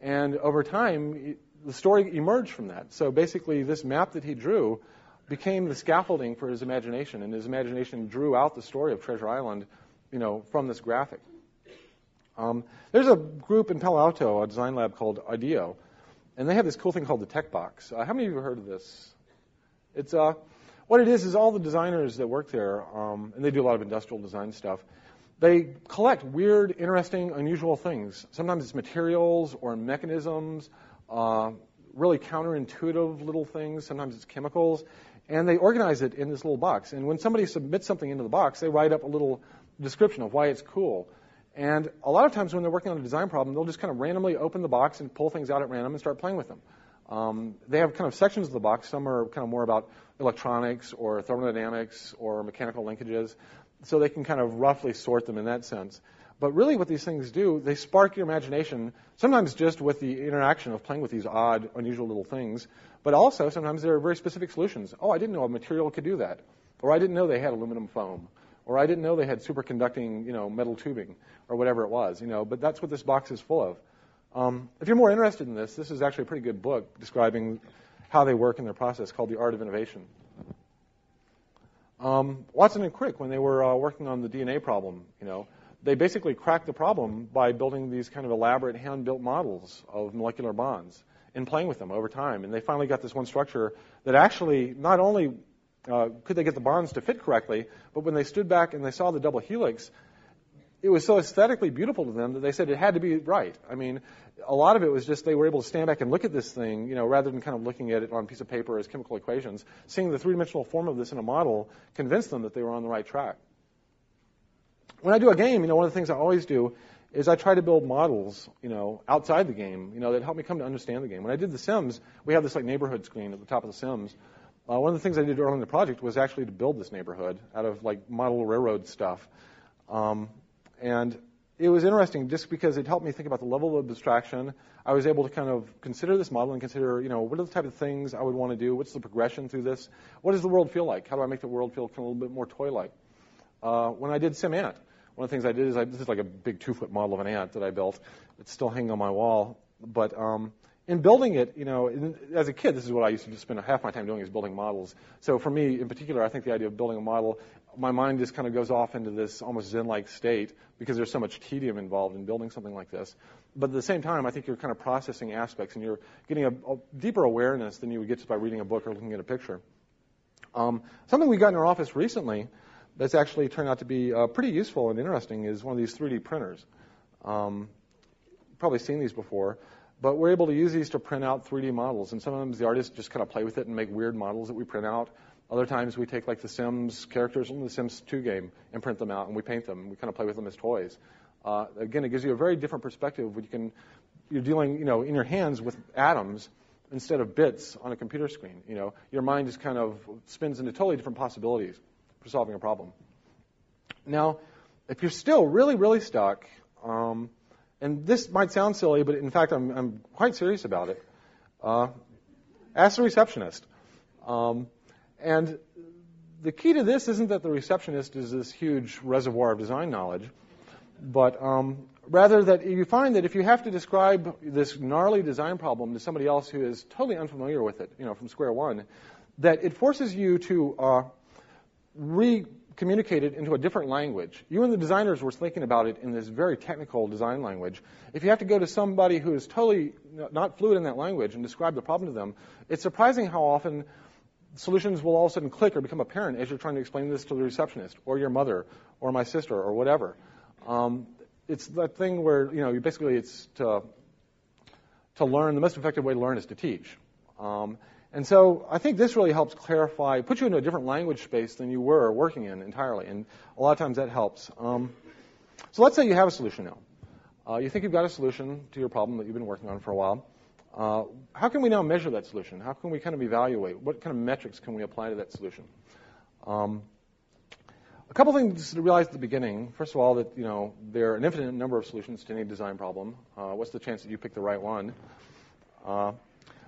And over time, the story emerged from that. So basically, this map that he drew became the scaffolding for his imagination. And his imagination drew out the story of Treasure Island, from this graphic. There's a group in Palo Alto, a design lab called IDEO. And they have this cool thing called the Tech Box. How many of you have heard of this? It's what it is all the designers that work there, and they do a lot of industrial design stuff. They collect weird, interesting, unusual things. Sometimes it's materials or mechanisms, really counterintuitive little things. Sometimes it's chemicals. And they organize it in this little box. And when somebody submits something into the box, they write up a little description of why it's cool. And a lot of times when they're working on a design problem, they'll just kind of randomly open the box and pull things out at random and start playing with them. They have kind of sections of the box. Some are kind of more about electronics or thermodynamics or mechanical linkages. So they can kind of roughly sort them in that sense. But really what these things do, they spark your imagination, sometimes just with the interaction of playing with these odd, unusual little things. But also sometimes there are very specific solutions. Oh, I didn't know a material could do that. Or I didn't know they had aluminum foam. Or I didn't know they had superconducting, metal tubing, or whatever it was, But that's what this box is full of. If you're more interested in this is actually a pretty good book describing how they work in their process called The Art of Innovation. Watson and Crick, when they were working on the DNA problem, they basically cracked the problem by building these kind of elaborate hand-built models of molecular bonds and playing with them over time. And they finally got this one structure that actually not only could they get the bonds to fit correctly, but when they stood back and they saw the double helix, it was so aesthetically beautiful to them that they said it had to be right. I mean, a lot of it was just they were able to stand back and look at this thing, rather than kind of looking at it on a piece of paper as chemical equations. Seeing the three-dimensional form of this in a model convinced them that they were on the right track. When I do a game, one of the things I always do is I try to build models, outside the game, that help me come to understand the game. When I did The Sims, we have this neighborhood screen at the top of The Sims. One of the things I did early in the project was actually to build this neighborhood out of model railroad stuff. And it was interesting just because it helped me think about the level of abstraction. I was able to kind of consider this model and consider, what are the type of things I would want to do? What's the progression through this? What does the world feel like? How do I make the world feel a little bit more toy-like? When I did SimAnt, one of the things I did is this is like a big 2-foot model of an ant that I built. It's still hanging on my wall. But in building it, as a kid, this is what I used to just spend half my time doing is building models. So for me, in particular, I think the idea of building a model, my mind just kind of goes off into this almost Zen-like state because there's so much tedium involved in building something like this. But at the same time, I think you're kind of processing aspects and you're getting a deeper awareness than you would get just by reading a book or looking at a picture. Something we got in our office recently that's actually turned out to be pretty useful and interesting is one of these 3D printers. Probably seen these before, but we're able to use these to print out 3D models. And sometimes the artists just kind of play with it and make weird models that we print out. Other times we take like the Sims characters from the Sims 2 game and print them out and we paint them. We kind of play with them as toys. Again, it gives you a very different perspective when you're dealing, in your hands with atoms instead of bits on a computer screen. Your mind just kind of spins into totally different possibilities for solving a problem. Now, if you're still really, really stuck, and this might sound silly, but in fact, I'm quite serious about it. Ask the receptionist. And the key to this isn't that the receptionist is this huge reservoir of design knowledge, but rather that you find that if you have to describe this gnarly design problem to somebody else who is totally unfamiliar with it, from square one, that it forces you to communicate it into a different language. You and the designers were thinking about it in this very technical design language. If you have to go to somebody who is totally not fluent in that language and describe the problem to them, it's surprising how often solutions will all of a sudden click or become apparent as you're trying to explain this to the receptionist or your mother or my sister or whatever. It's that thing where, basically it's to learn. The most effective way to learn is to teach. And so I think this really helps clarify, put you into a different language space than you were working in entirely. And a lot of times that helps. So let's say you have a solution now. You think you've got a solution to your problem that you've been working on for a while. How can we now measure that solution? How can we kind of evaluate? What kind of metrics can we apply to that solution? A couple things to realize at the beginning. First of all, that there are an infinite number of solutions to any design problem. What's the chance that you pick the right one?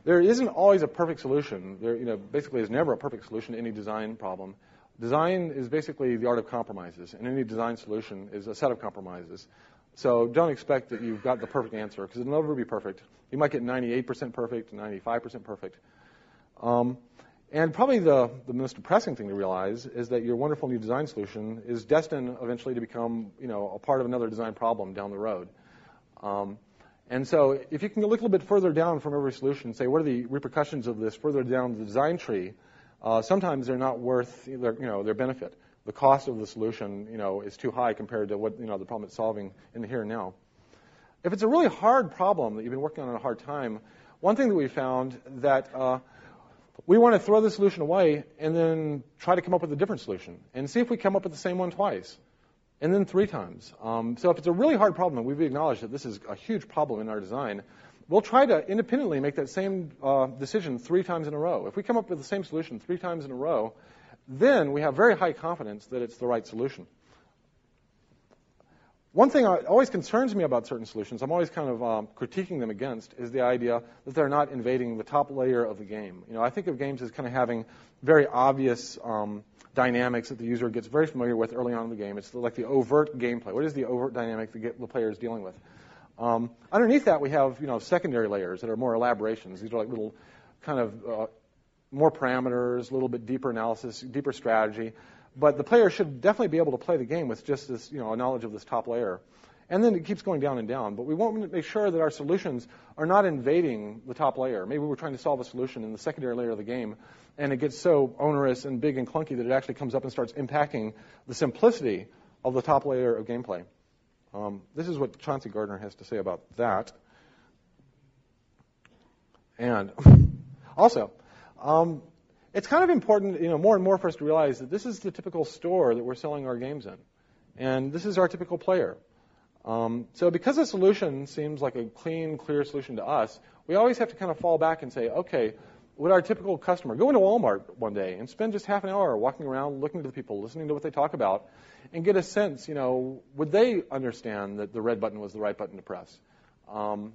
There isn't always a perfect solution. There, basically, is never a perfect solution to any design problem. Design is basically the art of compromises, and any design solution is a set of compromises. So don't expect that you've got the perfect answer, because it'll never be perfect. You might get 98% perfect, 95% perfect. And probably the most depressing thing to realize is that your wonderful new design solution is destined eventually to become, a part of another design problem down the road. And so if you can look a little bit further down from every solution and say, what are the repercussions of this further down the design tree, sometimes they're not worth their benefit. The cost of the solution, is too high compared to what, the problem it's solving in the here and now. If it's a really hard problem that you've been working on in a hard time, one thing that we found that we want to throw the solution away and then try to come up with a different solution and see if we come up with the same one twice. And then 3 times. So if it's a really hard problem, and we've acknowledged that this is a huge problem in our design, we'll try to independently make that same decision 3 times in a row. If we come up with the same solution 3 times in a row, then we have very high confidence that it's the right solution. One thing that always concerns me about certain solutions, I'm always kind of critiquing them against, is the idea that they're not invading the top layer of the game. I think of games as kind of having very obvious dynamics that the user gets very familiar with early on in the game. It's like the overt gameplay. What is the overt dynamic the player is dealing with? Underneath that, we have secondary layers that are more elaborations. These are like little kind of more parameters, a little bit deeper analysis, deeper strategy. But the player should definitely be able to play the game with just this, a knowledge of this top layer. And then it keeps going down and down. But we want to make sure that our solutions are not invading the top layer. Maybe we're trying to solve a solution in the secondary layer of the game, and it gets so onerous and big and clunky that it actually comes up and starts impacting the simplicity of the top layer of gameplay. This is what Chauncey Gardner has to say about that. And also, it's kind of important, more and more for us to realize that this is the typical store that we're selling our games in. And this is our typical player. So because a solution seems like a clean, clear solution to us, we always have to kind of fall back and say, okay, would our typical customer go into Walmart one day and spend just half an hour walking around, looking to the people, listening to what they talk about, and get a sense, would they understand that the red button was the right button to press? When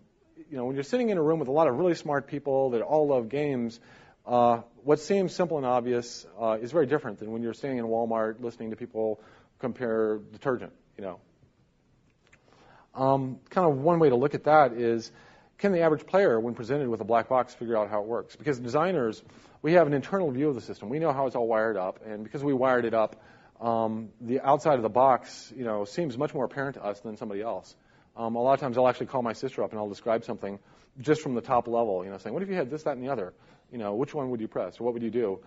you're sitting in a room with a lot of really smart people that all love games, what seems simple and obvious is very different than when you're standing in Walmart listening to people compare detergent, Kind of one way to look at that is, can the average player, when presented with a black box, figure out how it works? Because designers, we have an internal view of the system. We know how it's all wired up, and because we wired it up, the outside of the box, seems much more apparent to us than somebody else. A lot of times I'll actually call my sister up and I'll describe something just from the top level, saying, what if you had this, that, and the other? Which one would you press, or what would you do?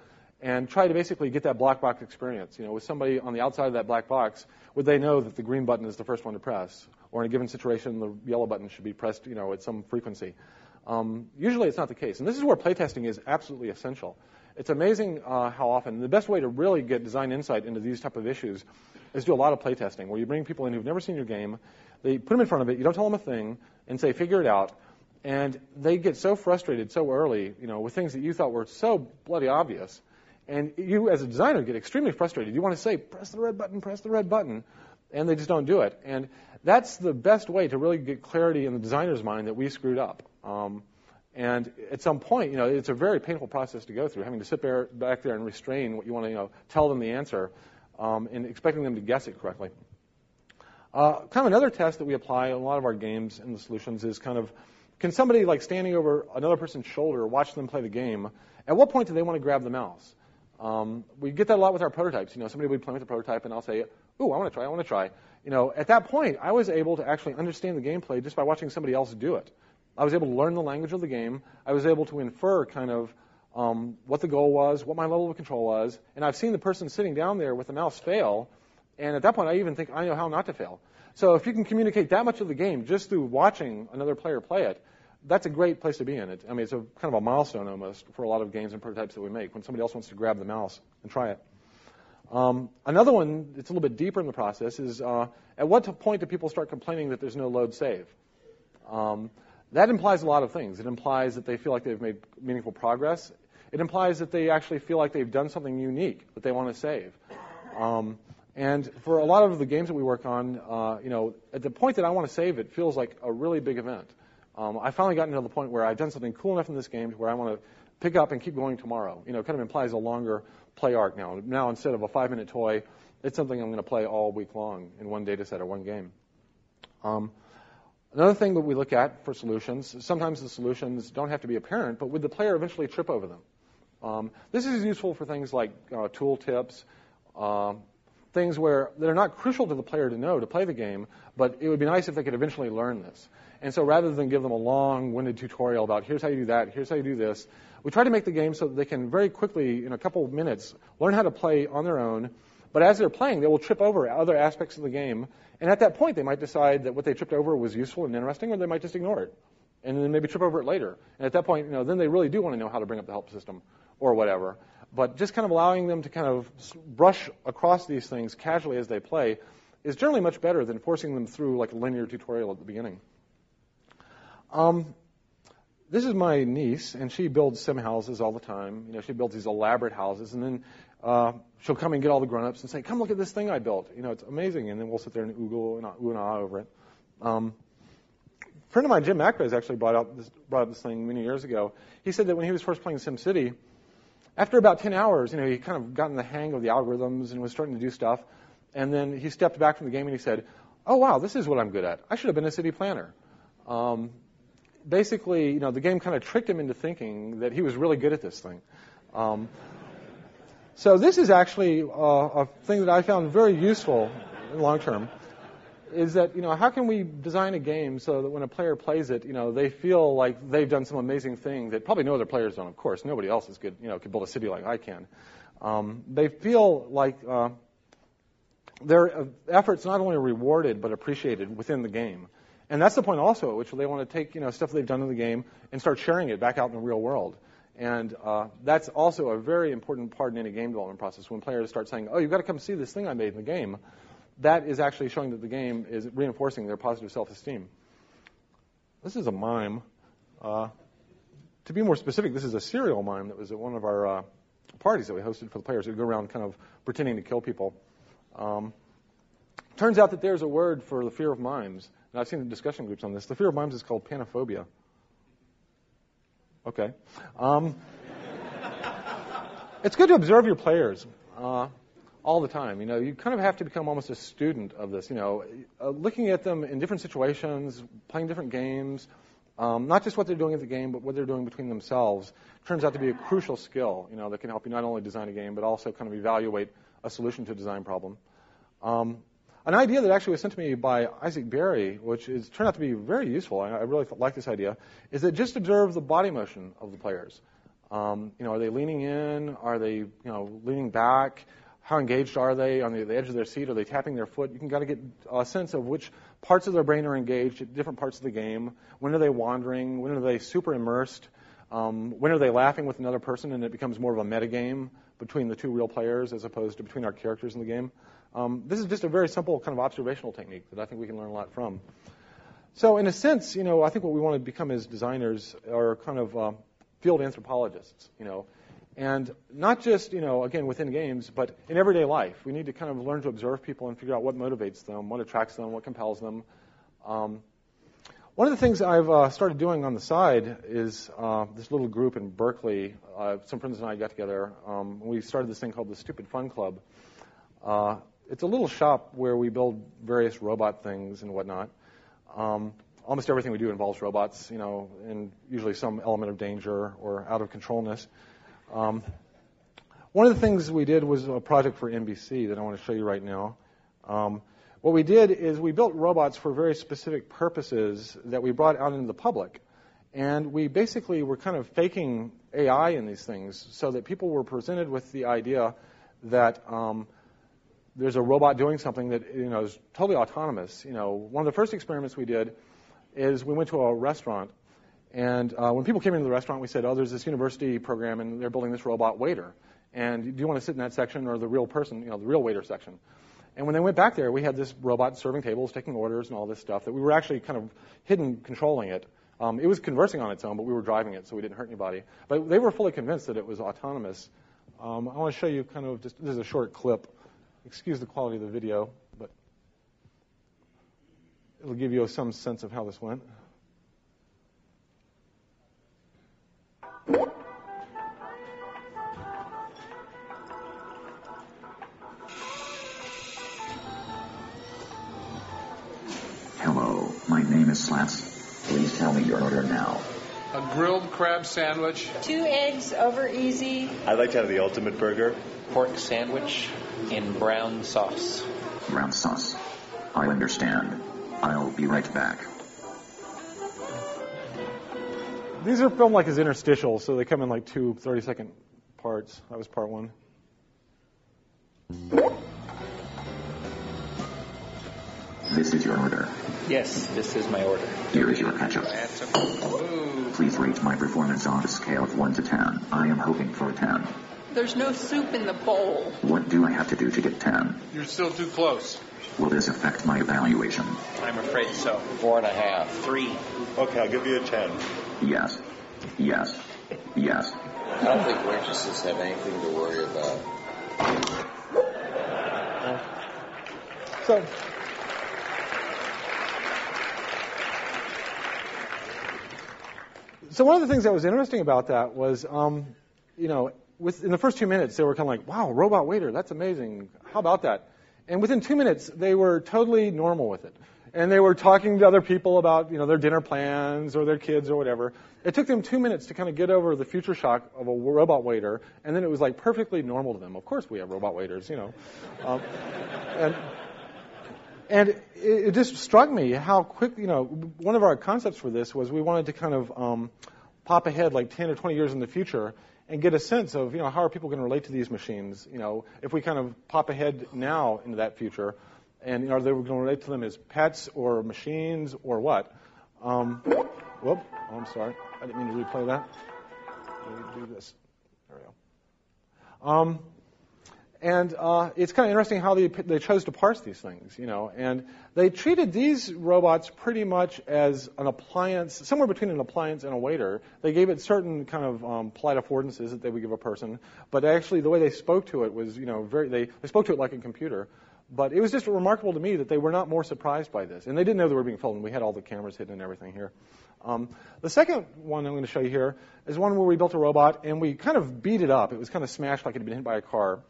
and try to basically get that black box experience. With somebody on the outside of that black box, would they know that the green button is the first one to press? Or in a given situation, the yellow button should be pressed, at some frequency. Usually it's not the case. And this is where playtesting is absolutely essential. It's amazing how often. The best way to really get design insight into these type of issues is do a lot of playtesting, where you bring people in who've never seen your game, they put them in front of it, you don't tell them a thing, and say, figure it out. And they get so frustrated so early, with things that you thought were so bloody obvious. And you, as a designer, get extremely frustrated. You want to say, press the red button, and they just don't do it. And that's the best way to really get clarity in the designer's mind that we screwed up. And at some point, it's a very painful process to go through, having to sit back there and restrain what you want to, tell them the answer, and expecting them to guess it correctly. Kind of another test that we apply in a lot of our games and the solutions is kind of, can somebody standing over another person's shoulder watch them play the game? At what point do they want to grab the mouse? We get that a lot with our prototypes. Somebody will be playing with the prototype, and I'll say, "Ooh, I want to try." At that point, I was able to actually understand the gameplay just by watching somebody else do it. I was able to learn the language of the game. I was able to infer kind of what the goal was, what my level of control was, and I've seen the person sitting down there with the mouse fail, and at that point, I even think I know how not to fail. So if you can communicate that much of the game just through watching another player play it, that's a great place to be in it. I mean, it's a kind of a milestone almost for a lot of games and prototypes that we make when somebody else wants to grab the mouse and try it. Another one that's a little bit deeper in the process is at what point do people start complaining that there's no load save? That implies a lot of things. It implies that they feel like they've made meaningful progress. It implies that they actually feel like they've done something unique that they want to save. And for a lot of the games that we work on, at the point that I want to save it feels like a really big event. I finally gotten to the point where I've done something cool enough in this game to where I want to pick up and keep going tomorrow. It kind of implies a longer play arc now. Now, instead of a 5-minute toy, it's something I'm going to play all week long in one data set or one game. Another thing that we look at for solutions, sometimes the solutions don't have to be apparent, but would the player eventually trip over them? This is useful for things like tool tips, things where they're not crucial to the player to know to play the game, but it would be nice if they could eventually learn this. And so rather than give them a long-winded tutorial about here's how you do that, here's how you do this, we try to make the game so that they can very quickly, in a couple of minutes, learn how to play on their own. But as they're playing, they will trip over other aspects of the game. And at that point, they might decide that what they tripped over was useful and interesting, or they might just ignore it. And then maybe trip over it later. And at that point, then they really do want to know how to bring up the help system or whatever. But just kind of allowing them to kind of brush across these things casually as they play is generally much better than forcing them through like a linear tutorial at the beginning. This is my niece, and she builds sim houses all the time. She builds these elaborate houses, and then she'll come and get all the grown-ups and say, "Come look at this thing I built. It's amazing." And then we'll sit there and ooh and ah over it. A friend of mine, Jim Macrae, actually brought up this thing many years ago. He said that when he was first playing SimCity, after about 10 hours, he kind of gotten the hang of the algorithms and was starting to do stuff. And then he stepped back from the game and he said, "Oh wow, this is what I'm good at. I should have been a city planner." Basically, the game kind of tricked him into thinking that he was really good at this thing. So this is actually a thing that I found very useful in the long term, is that, how can we design a game so that when a player plays it, they feel like they've done some amazing thing that probably no other players don't, of course. Nobody else is good, could build a city like I can. They feel like their efforts not only are rewarded but appreciated within the game. And that's the point also at which they want to take, stuff they've done in the game and start sharing it back out in the real world. And that's also a very important part in any game development process. When players start saying, "Oh, you've got to come see this thing I made in the game," that is actually showing that the game is reinforcing their positive self-esteem. This is a mime. To be more specific, this is a serial mime that was at one of our parties that we hosted for the players who go around kind of pretending to kill people. Turns out that there's a word for the fear of mimes. And I've seen the discussion groups on this. The fear of mimes is called panophobia. Okay. It's good to observe your players all the time. You kind of have to become almost a student of this. Looking at them in different situations, playing different games, not just what they're doing at the game, but what they're doing between themselves, turns out to be a crucial skill, that can help you not only design a game, but also kind of evaluate a solution to a design problem. An idea that actually was sent to me by Isaac Berry, which turned out to be very useful, I really like this idea, is that just observe the body motion of the players. Are they leaning in? Are they, leaning back? How engaged are they on the edge of their seat? Are they tapping their foot? You can got to get a sense of which parts of their brain are engaged at different parts of the game. When are they wandering? When are they super immersed? When are they laughing with another person and it becomes more of a metagame between the two real players as opposed to between our characters in the game? This is just a very simple kind of observational technique that I think we can learn a lot from. So in a sense, I think what we want to become as designers are kind of field anthropologists, and not just, again, within games, but in everyday life. We need to kind of learn to observe people and figure out what motivates them, what attracts them, what compels them. One of the things I've started doing on the side is this little group in Berkeley. Some friends and I got together. We started this thing called the Stupid Fun Club. It's a little shop where we build various robot things and whatnot. Almost everything we do involves robots, and usually some element of danger or out of controlness. One of the things we did was a project for NBC that I want to show you right now. What we did is we built robots for very specific purposes that we brought out into the public. And we basically were kind of faking AI in these things so that people were presented with the idea that there's a robot doing something that is totally autonomous. One of the first experiments we did is we went to a restaurant, and when people came into the restaurant, we said, "Oh, there's this university program, and they're building this robot waiter. And do you want to sit in that section or the real person, the real waiter section?" And when they went back there, we had this robot serving tables, taking orders, and all this stuff that we were actually kind of hidden controlling it. It was conversing on its own, but we were driving it, so we didn't hurt anybody. But they were fully convinced that it was autonomous. I want to show you kind of just, this is a short clip. Excuse the quality of the video, but it'll give you some sense of how this went. Hello, my name is Slats. Please tell me your order now. A grilled crab sandwich. 2 eggs over easy. I'd like to have the ultimate burger. Pork sandwich in brown sauce. Brown sauce. I understand. I'll be right back. These are filmed like as interstitials, so they come in like 2 30-second parts. That was part 1. This is your order. Yes, this is my order. Here is your ketchup. Add some. Ooh. Please rate my performance on a scale of 1 to 10. I am hoping for a 10. There's no soup in the bowl. What do I have to do to get 10? You're still too close. Will this affect my evaluation? I'm afraid so. 4.5. 3. Okay, I'll give you a 10. Yes. Yes. Yes. I don't think waitresses have anything to worry about. So one of the things that was interesting about that was, in the first 2 minutes, they were kind of like, "Wow, robot waiter, that's amazing. How about that?" And within 2 minutes, they were totally normal with it. And they were talking to other people about, their dinner plans or their kids or whatever. It took them 2 minutes to kind of get over the future shock of a robot waiter, and then it was like perfectly normal to them. Of course we have robot waiters, And it just struck me how quick, one of our concepts for this was we wanted to kind of pop ahead like 10 or 20 years in the future and get a sense of, how are people going to relate to these machines? If we kind of pop ahead now into that future, and are they going to relate to them as pets or machines or what? I'm sorry. I didn't mean to replay that. Let me do this. There we go. And it's kind of interesting how they chose to parse these things, And they treated these robots pretty much as an appliance, somewhere between an appliance and a waiter. They gave it certain kind of polite affordances that they would give a person, but actually the way they spoke to it was, they spoke to it like a computer. But it was just remarkable to me that they were not more surprised by this, and they didn't know they were being filmed. We had all the cameras hidden and everything here. The second one I'm going to show you here is one where we built a robot and we kind of beat it up. It was kind of smashed like it had been hit by a car.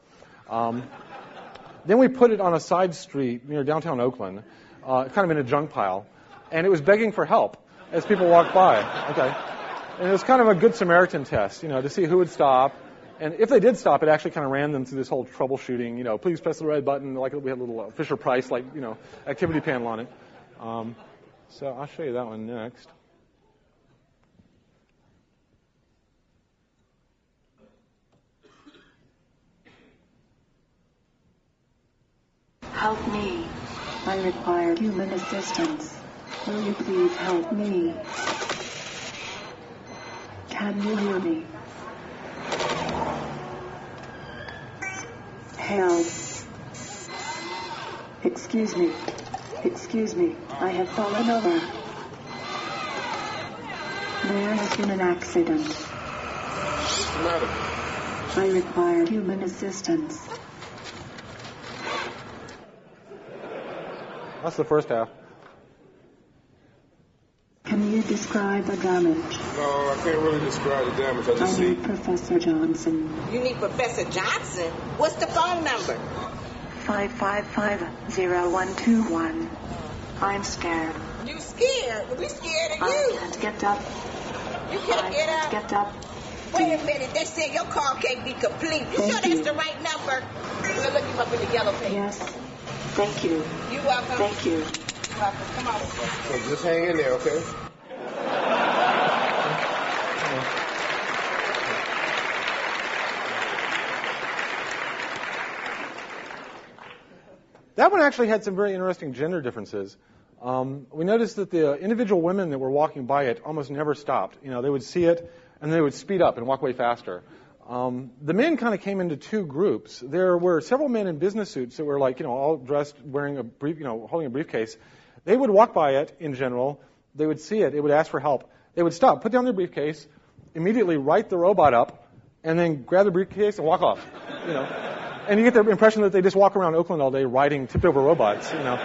Then we put it on a side street near downtown Oakland, kind of in a junk pile, and it was begging for help as people walked by. Okay, and it was kind of a good Samaritan test, to see who would stop, and if they did stop, it actually kind of ran them through this whole troubleshooting. Please press the red button, like we had a little Fisher Price, activity panel on it. So I'll show you that one next. Help me. I require human assistance. Will you please help me? Can you hear me? Help. Excuse me. Excuse me. I have fallen over. There has been an accident. What's the matter? I require human assistance. That's the first half. Can you describe the damage? No, I can't really describe the damage. I I just see. need Professor Johnson. You need Professor Johnson? What's the phone number? 555-0121. I'm scared. You scared? We scared of I you. can't get up. You can't get up. Get up. Wait a minute. They said your call can't be complete. You Thank sure you. that's the right number? We'll look you up in the yellow page. Yes. Thank you. You welcome. Thank you. Welcome. Come on. So just hang in there, okay? That one actually had some very interesting gender differences. We noticed that the individual women that were walking by it almost never stopped. You know, they would see it and they would speed up and walk way faster. The men kind of came into two groups. There were several men in business suits that were like, you know, all dressed, wearing a brief, you know, holding a briefcase. They would walk by it in general. They would see it. They would ask for help. They would stop, put down their briefcase, immediately write the robot up, and then grab the briefcase and walk off. You know, and you get the impression that they just walk around Oakland all day riding tipped-over robots. You know.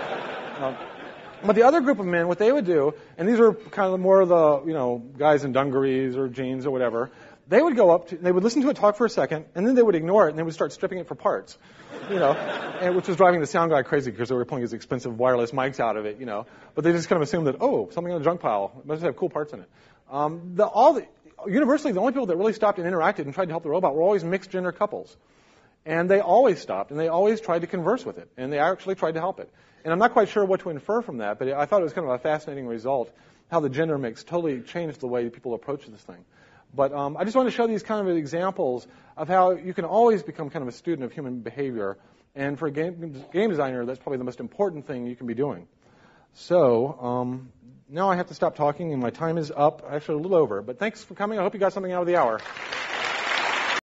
But the other group of men, what they would do, and these are kind of more of the, you know, guys in dungarees or jeans or whatever, they would go up to, they would listen to it talk for a second, and then they would ignore it, and they would start stripping it for parts, you know, and which was driving the sound guy crazy because they were pulling his expensive wireless mics out of it, you know. But they just kind of assumed that, oh, something in the junk pile, it must have cool parts in it. Universally, the only people that really stopped and interacted and tried to help the robot were always mixed gender couples. And they always stopped, and they always tried to converse with it, and they actually tried to help it. And I'm not quite sure what to infer from that, but I thought it was kind of a fascinating result, how the gender mix totally changed the way people approach this thing. But I just want to show these kind of examples of how you can always become kind of a student of human behavior. And for a game designer, that's probably the most important thing you can be doing. So now I have to stop talking, and my time is up, actually a little over. But thanks for coming. I hope you got something out of the hour.